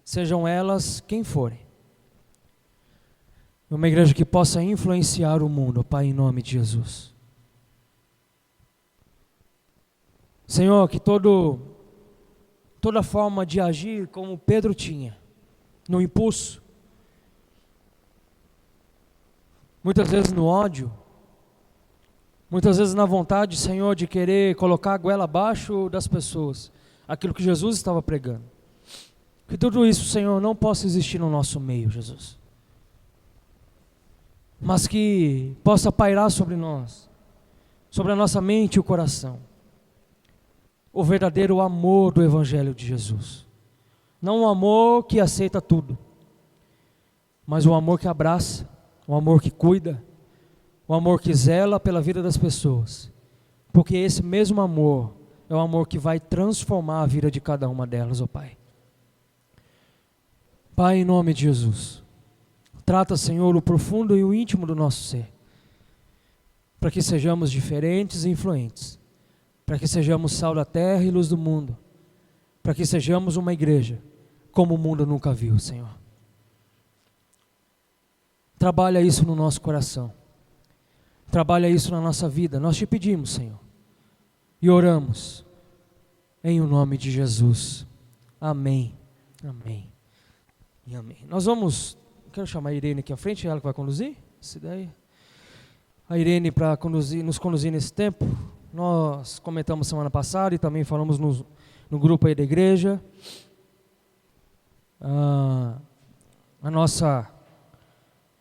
sejam elas quem forem, uma igreja que possa influenciar o mundo, Pai, em nome de Jesus. Senhor, que toda forma de agir como Pedro tinha, no impulso, muitas vezes no ódio, muitas vezes na vontade, Senhor, de querer colocar a goela abaixo das pessoas, aquilo que Jesus estava pregando, que tudo isso, Senhor, não possa existir no nosso meio, Jesus, mas que possa pairar sobre nós, sobre a nossa mente e o coração, o verdadeiro amor do Evangelho de Jesus. Não um amor que aceita tudo, mas um amor que abraça, um amor que cuida, um amor que zela pela vida das pessoas, porque esse mesmo amor é o amor que vai transformar a vida de cada uma delas, ó Pai. Pai, em nome de Jesus, trata, Senhor, o profundo e o íntimo do nosso ser, para que sejamos diferentes e influentes, para que sejamos sal da terra e luz do mundo, para que sejamos uma igreja como o mundo nunca viu, Senhor. Trabalha isso no nosso coração, trabalha isso na nossa vida, nós te pedimos, Senhor, e oramos em o nome de Jesus, amém, amém e amém. Quero chamar a Irene aqui à frente, ela que vai conduzir essa ideia. A Irene para nos conduzir nesse tempo. Nós comentamos semana passada e também falamos no grupo aí da igreja.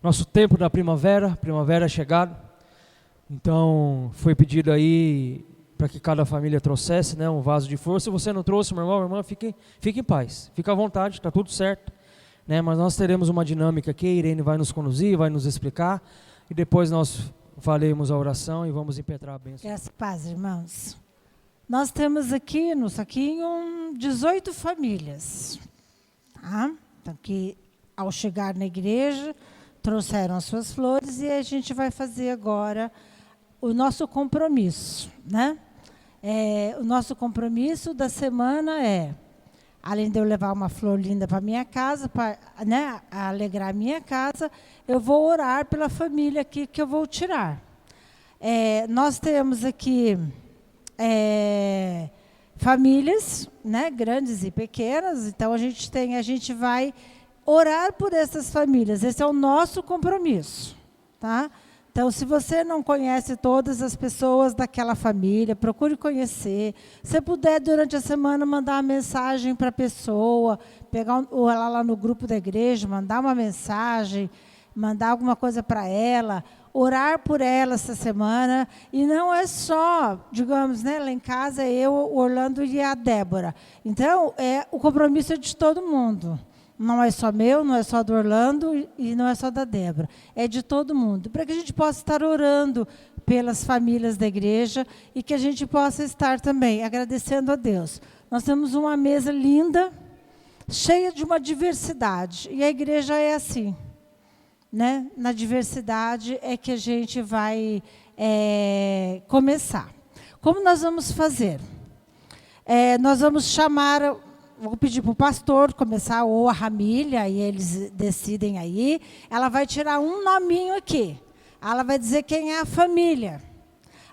Nosso tempo da primavera é chegado. Então foi pedido aí para que cada família trouxesse, né, um vaso de flor. Se você não trouxe, meu irmão, minha irmã, fique em paz, fique à vontade, está tudo certo, né? Mas nós teremos uma dinâmica aqui, a Irene vai nos conduzir, vai nos explicar, e depois nós faremos a oração e vamos impetrar a bênção. Graças a paz, irmãos. Nós temos aqui no saquinho 18 famílias, tá? Então, que ao chegar na igreja, trouxeram as suas flores e a gente vai fazer agora o nosso compromisso, né? O nosso compromisso da semana é, além de eu levar uma flor linda para minha casa, para, né, alegrar a minha casa, eu vou orar pela família aqui que eu vou tirar. Nós temos aqui famílias, né, grandes e pequenas, então a gente vai orar por essas famílias, esse é o nosso compromisso, tá? Então, se você não conhece todas as pessoas daquela família, procure conhecer. Se puder, durante a semana, mandar uma mensagem para a pessoa, pegar ela lá no grupo da igreja, mandar uma mensagem, mandar alguma coisa para ela, orar por ela essa semana. E não é só, digamos, né, lá em casa, eu, o Orlando e a Débora. Então, o compromisso é de todo mundo. Não é só meu, não é só do Orlando e não é só da Débora. É de todo mundo. Para que a gente possa estar orando pelas famílias da igreja e que a gente possa estar também agradecendo a Deus. Nós temos uma mesa linda, cheia de uma diversidade. E a igreja é assim, né? Na diversidade é que a gente vai começar. Como nós vamos fazer? Nós vamos chamar... Vou pedir para o pastor começar, ou a Ramília, e eles decidem aí. Ela vai tirar um nominho aqui. Ela vai dizer quem é a família.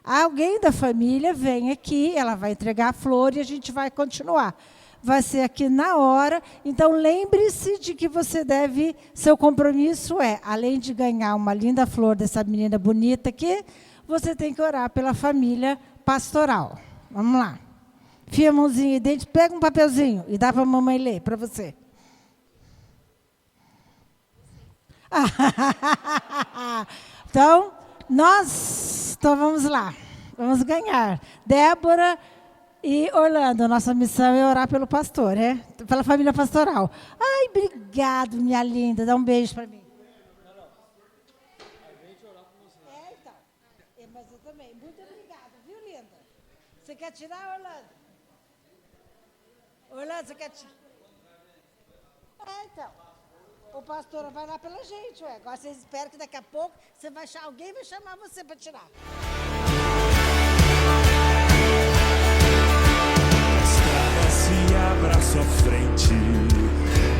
Alguém da família vem aqui, ela vai entregar a flor e a gente vai continuar. Vai ser aqui na hora. Então, lembre-se de que você deve... Seu compromisso além de ganhar uma linda flor dessa menina bonita aqui, você tem que orar pela família pastoral. Vamos lá. Enfia a mãozinha dentro, pega um papelzinho e dá para a mamãe ler, para você. Então, vamos lá. Vamos ganhar. Débora e Orlando, nossa missão é orar pelo pastor, pela família pastoral. Ai, obrigado, minha linda. Dá um beijo para mim. Então. Mas eu também. Muito obrigada, viu, linda? Você quer tirar, Orlando? Orlando, você quer tirar? Então. O pastor vai lá pela gente, Agora vocês esperam que daqui a pouco alguém vai chamar você para tirar. A estrada se abra à sua frente,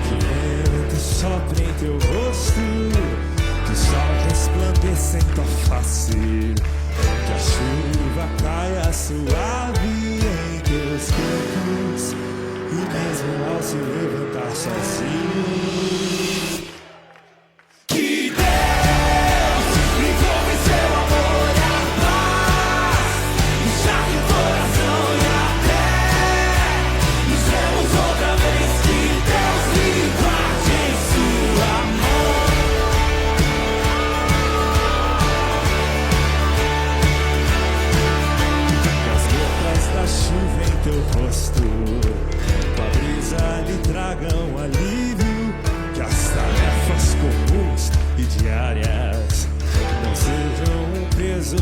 que vento sopre em teu rosto, que o sol resplandeça em tua face, que a chuva caia suave em teus campos, e mesmo ao se levantar sozinho, que Deus envolve seu amor e a paz, enxergue o coração e a fé, nos vemos outra vez, que Deus lhe guarde em sua mão. Que as gotas da chuva em teu rosto, tua brisa lhe tragam alívio, que as tarefas comuns e diárias não sejam um peso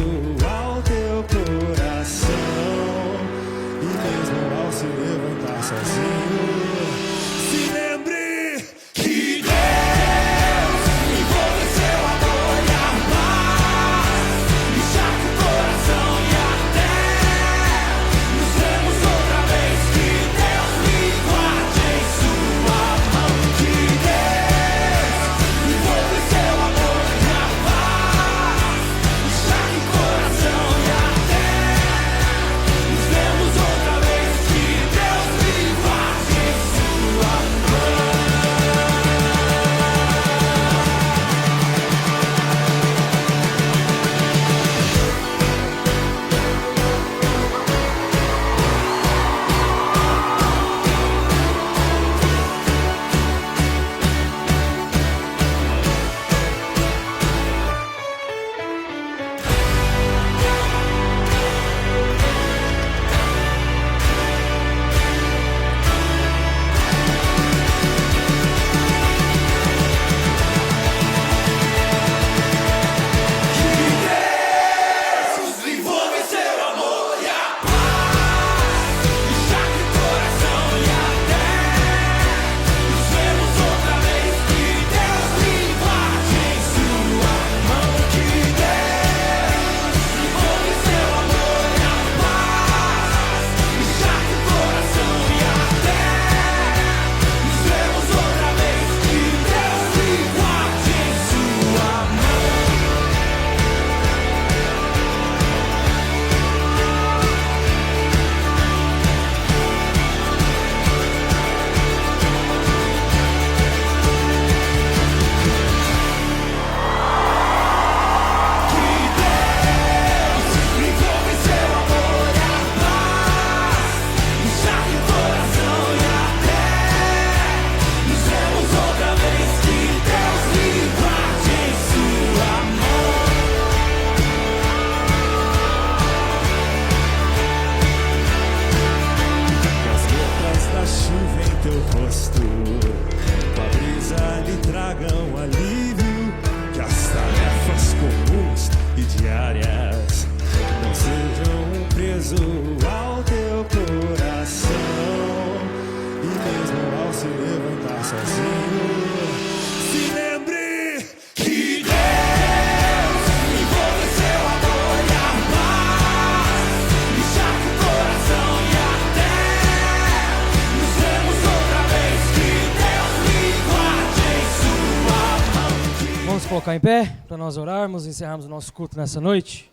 ao teu coração, e mesmo ao se levantar sozinho, se lembre que Deus envolve seu amor e a paz, enxergue o coração e a fé, nos vemos outra vez, que Deus lhe guarde em sua mão, que Deus envolve seu amor e a paz, enxergue o coração e a fé, nos vemos outra vez, que Deus lhe guarde preso ao teu coração. E mesmo ao se levantar sozinho, se lembre que Deus envolve seu amor e a paz, encharca o coração e até nos vemos outra vez. Que Deus me guarde em sua mão. Vamos colocar em pé para nós orarmos e encerrarmos o nosso culto nessa noite.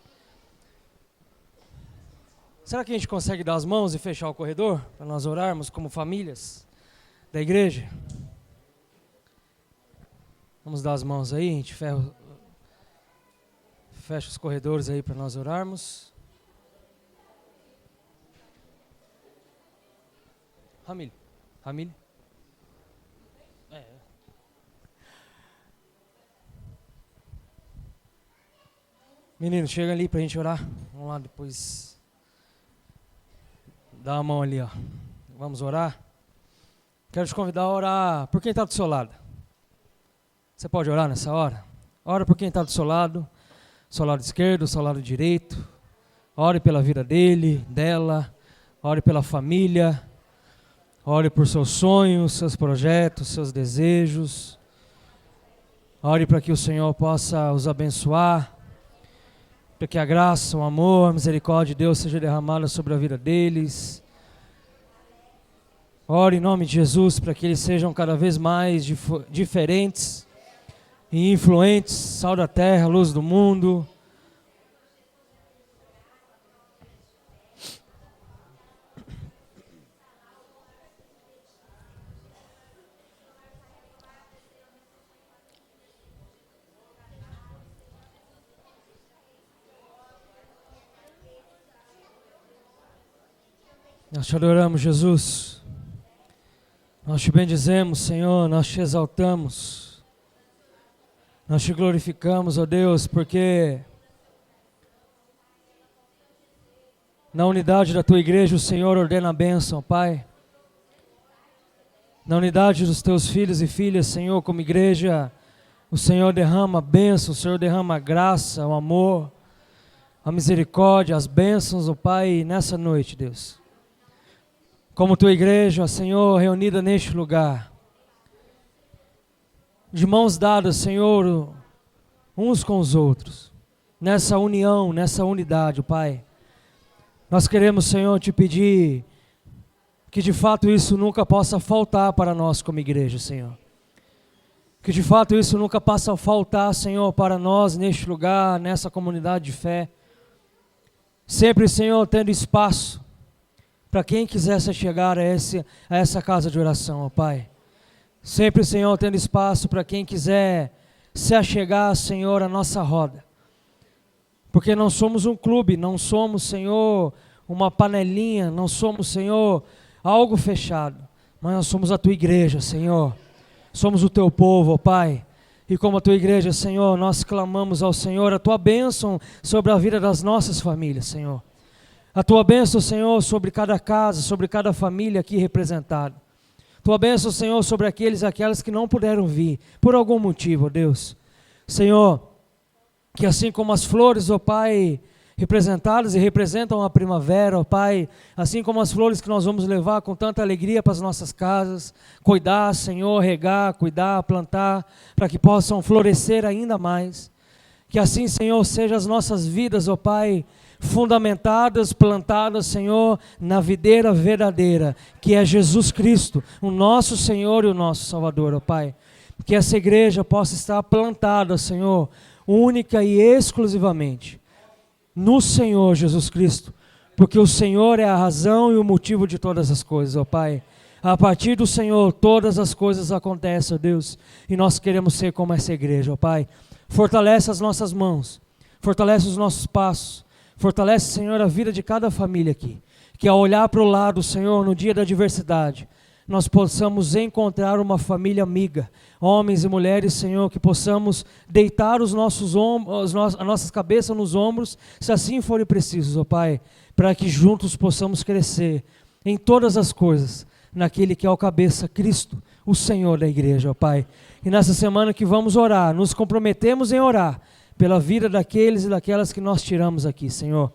Será que a gente consegue dar as mãos e fechar o corredor para nós orarmos como famílias da igreja? Vamos dar as mãos aí, a gente fecha os corredores aí para nós orarmos. Ramil. Menino, chega ali pra gente orar. Vamos lá depois. Dá a mão ali, ó. Vamos orar. Quero te convidar a orar por quem está do seu lado. Você pode orar nessa hora? Ora por quem está do seu lado esquerdo, seu lado direito. Ore pela vida dele, dela. Ore pela família. Ore por seus sonhos, seus projetos, seus desejos. Ore para que o Senhor possa os abençoar. Para que a graça, o amor, a misericórdia de Deus seja derramada sobre a vida deles. Ore em nome de Jesus para que eles sejam cada vez mais diferentes e influentes, sal da terra, luz do mundo. Nós te adoramos, Jesus. Nós te bendizemos, Senhor, nós te exaltamos. Nós te glorificamos, ó Deus, porque na unidade da tua igreja o Senhor ordena a bênção, Pai. Na unidade dos teus filhos e filhas, Senhor, como igreja, o Senhor derrama a bênção, o Senhor derrama a graça, o amor, a misericórdia, as bênçãos, ó Pai, nessa noite, Deus. Como tua igreja, Senhor, reunida neste lugar, de mãos dadas, Senhor, uns com os outros, nessa união, nessa unidade, Pai. Nós queremos, Senhor, te pedir que de fato isso nunca possa faltar para nós como igreja, Senhor. Que de fato isso nunca possa faltar, Senhor, para nós neste lugar, nessa comunidade de fé. Sempre, Senhor, tendo espaço para quem quisesse chegar a essa casa de oração, ó Pai. Sempre, Senhor, tendo espaço para quem quiser se achegar, Senhor, à nossa roda. Porque não somos um clube, não somos, Senhor, uma panelinha, não somos, Senhor, algo fechado. Mas nós somos a tua igreja, Senhor. Somos o teu povo, ó Pai. E como a tua igreja, Senhor, nós clamamos ao Senhor a tua bênção sobre a vida das nossas famílias, Senhor. A tua bênção, Senhor, sobre cada casa, sobre cada família aqui representada. Tua bênção, Senhor, sobre aqueles e aquelas que não puderam vir, por algum motivo, ó Deus. Senhor, que assim como as flores, ó Pai, representadas e representam a primavera, ó Pai, assim como as flores que nós vamos levar com tanta alegria para as nossas casas, cuidar, Senhor, regar, cuidar, plantar, para que possam florescer ainda mais. Que assim, Senhor, sejam as nossas vidas, ó Pai, fundamentadas, plantadas, Senhor, na videira verdadeira, que é Jesus Cristo, o nosso Senhor e o nosso Salvador, ó Pai. Que essa igreja possa estar plantada, Senhor, única e exclusivamente no Senhor Jesus Cristo, porque o Senhor é a razão e o motivo de todas as coisas, ó Pai. A partir do Senhor, todas as coisas acontecem, ó Deus, e nós queremos ser como essa igreja, ó Pai. Fortalece as nossas mãos, fortalece os nossos passos, fortalece, Senhor, a vida de cada família aqui. Que ao olhar para o lado, Senhor, no dia da adversidade, nós possamos encontrar uma família amiga, homens e mulheres, Senhor, que possamos deitar os nossos ombros, as nossas cabeças nos ombros, se assim for preciso, ó Pai, para que juntos possamos crescer em todas as coisas, naquele que é o cabeça, Cristo, o Senhor da igreja, ó Pai. E nessa semana que vamos orar, nos comprometemos em orar pela vida daqueles e daquelas que nós tiramos aqui, Senhor.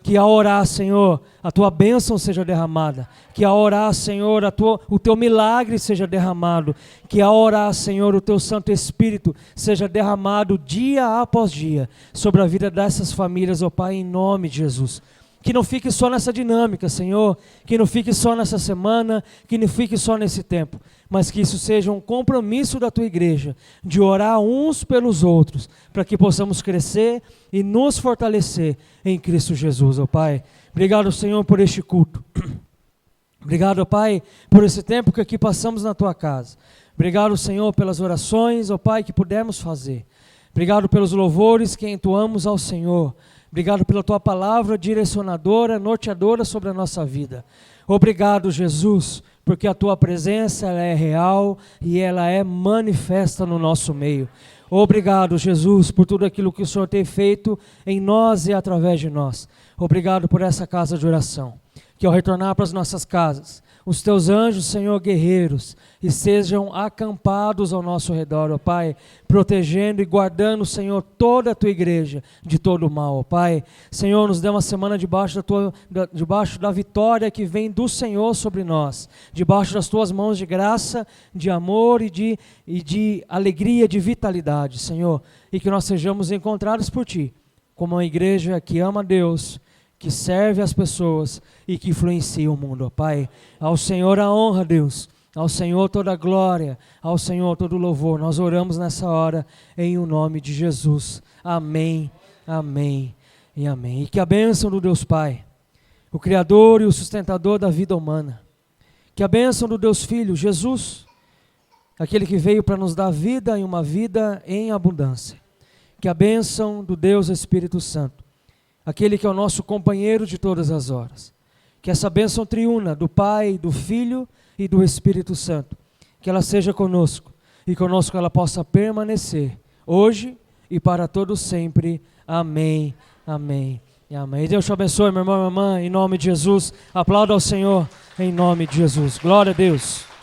Que ao orar, Senhor, a tua bênção seja derramada. Que ao orar, Senhor, o teu milagre seja derramado. Que ao orar, Senhor, o teu Santo Espírito seja derramado dia após dia sobre a vida dessas famílias, ó Pai, em nome de Jesus. Que não fique só nessa dinâmica, Senhor, que não fique só nessa semana, que não fique só nesse tempo, mas que isso seja um compromisso da tua igreja, de orar uns pelos outros, para que possamos crescer e nos fortalecer em Cristo Jesus, ó Pai. Obrigado, Senhor, por este culto. Obrigado, ó Pai, por esse tempo que aqui passamos na tua casa. Obrigado, Senhor, pelas orações, ó Pai, que pudemos fazer. Obrigado pelos louvores que entoamos ao Senhor. Obrigado pela tua palavra direcionadora, norteadora sobre a nossa vida. Obrigado, Jesus, porque a tua presença ela é real e ela é manifesta no nosso meio. Obrigado, Jesus, por tudo aquilo que o Senhor tem feito em nós e através de nós. Obrigado por essa casa de oração. Que ao retornar para as nossas casas, os teus anjos, Senhor, guerreiros, estejam acampados ao nosso redor, ó Pai, protegendo e guardando, Senhor, toda a tua igreja de todo o mal, ó Pai. Senhor, nos dê uma semana debaixo da vitória que vem do Senhor sobre nós, debaixo das tuas mãos de graça, de amor e de alegria, de vitalidade, Senhor, e que nós sejamos encontrados por ti, como uma igreja que ama a Deus, que serve as pessoas e que influencia o mundo, ó Pai. Ao Senhor a honra, Deus. Ao Senhor toda a glória. Ao Senhor todo o louvor. Nós oramos nessa hora em o nome de Jesus. Amém, amém e amém. E que a bênção do Deus Pai, o Criador e o sustentador da vida humana, que a bênção do Deus Filho, Jesus, aquele que veio para nos dar vida e uma vida em abundância, que a bênção do Deus Espírito Santo, aquele que é o nosso companheiro de todas as horas, que essa bênção triuna do Pai, do Filho e do Espírito Santo, que ela seja conosco e conosco ela possa permanecer hoje e para todos sempre. Amém, amém e amém. Deus te abençoe, meu irmão e minha irmã, em nome de Jesus. Aplauda ao Senhor em nome de Jesus. Glória a Deus.